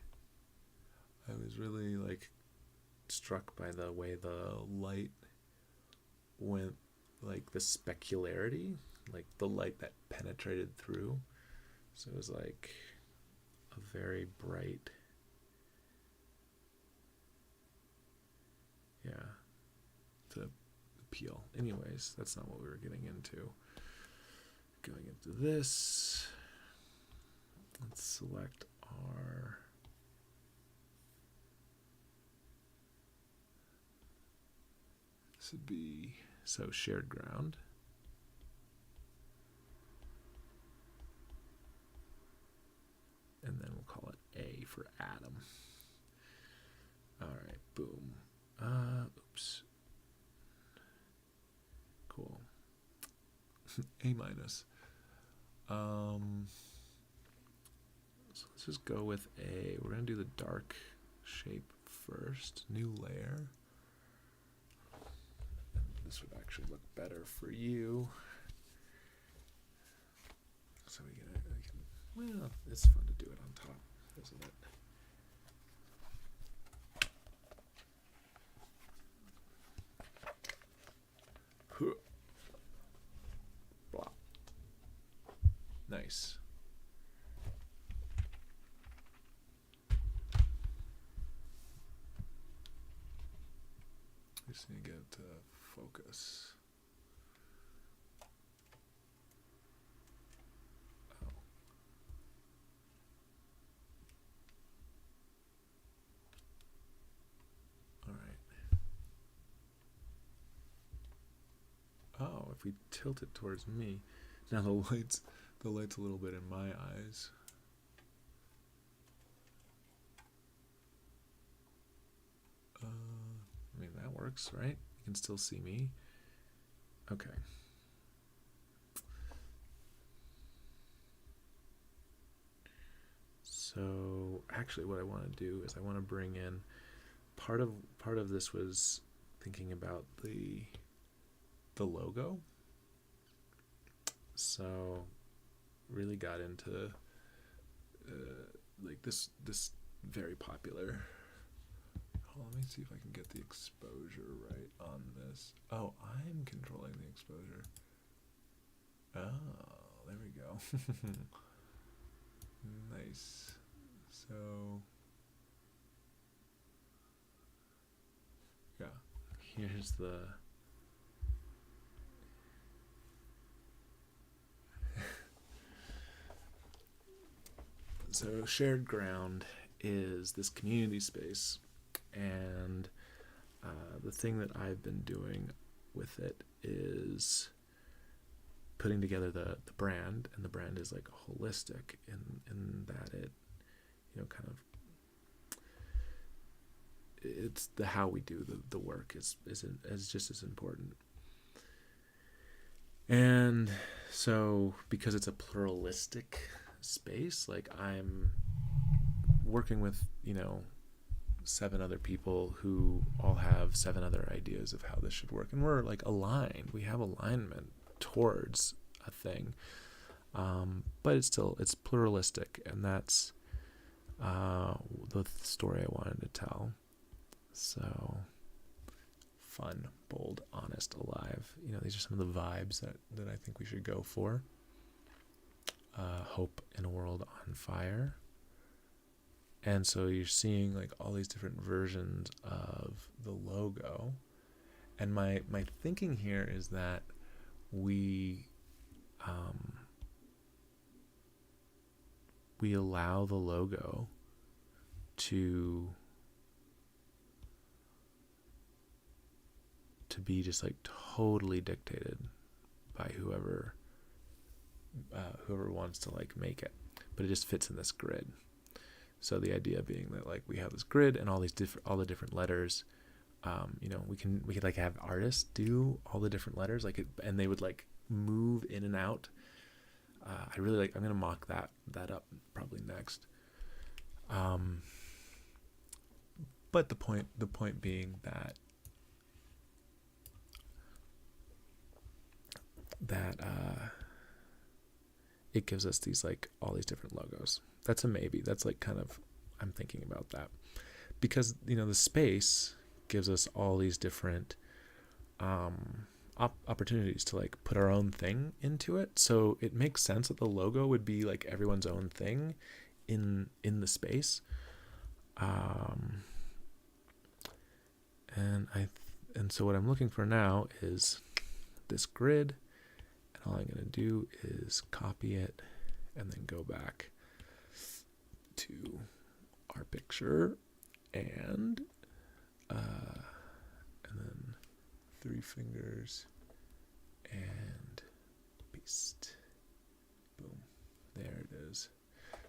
I was really like struck by the way the light went, like the specularity, like the light that penetrated through. So it was like a very bright, yeah, the appeal. Anyways, that's not what we were getting into. Going into this, let's select our this would be so shared ground. And then we'll call it A for Adam. All right, boom. Oops. Cool. A minus. So let's just go with A. We're gonna do the dark shape first. New layer. And this would actually look better for you. So we can, well, it's fun to do it on top, isn't it? Blah. Nice. I just need to get to focus. Oh, if we tilt it towards me, now the light's a little bit in my eyes. I mean, that works, right? You can still see me. Okay. So actually what I want to do is I want to bring in part of this was thinking about the logo. So really got into like this very popular. Let me see if I can get the exposure right on this. Oh, I'm controlling the exposure. Oh, there we go. Nice. So yeah, here's the so shared ground is this community space, and the thing that I've been doing with it is putting together the brand, and the brand is like holistic in that it, you know, kind of it's the how we do the work is just as important. And so because it's a pluralistic space, like I'm working with 7 other people who all have 7 other ideas of how this should work, and we're like aligned, we have alignment towards a thing, but it's pluralistic, and that's the story I wanted to tell. So fun, bold, honest, alive, these are some of the vibes that I think we should go for. Hope in a world on fire. And so you're seeing like all these different versions of the logo. And my thinking here is that we allow the logo to be just like totally dictated by whoever wants to like make it, but it just fits in this grid. So the idea being that like we have this grid and all the different letters, we could like have artists do all the different letters and they would like move in and out. I'm gonna mock that up probably next. But the point being that it gives us these like all these different logos. That's a maybe. That's like kind of, I'm thinking about that because the space gives us all these different opportunities to like put our own thing into it. So it makes sense that the logo would be like everyone's own thing in the space. And so what I'm looking for now is this grid, and all I'm going to do is copy it and then go back to our picture and then 3 fingers and paste. Boom. There it is.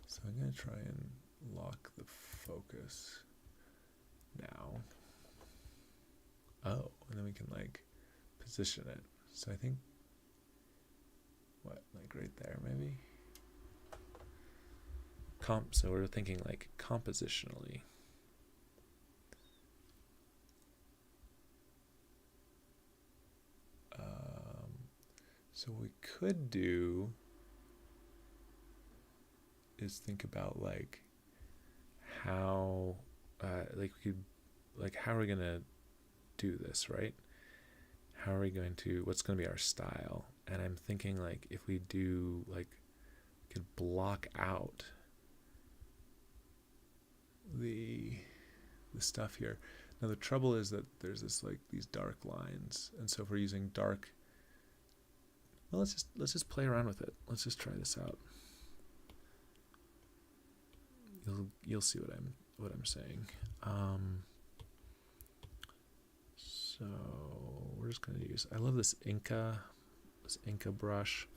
So I'm going to try and lock the focus now. Oh, and then we can like position it. So I think like right there maybe. So we're thinking like compositionally. So what we could do is think about like how we could like how are we gonna do this, right? How are we going to, what's going to be our style? And I'm thinking like if we do like we could block out the stuff here. Now the trouble is that there's this like these dark lines, and so if we're using dark, well, let's just play around with it. Let's just try this out. You'll see what I'm saying. So we're just gonna use, I love this Inca brush.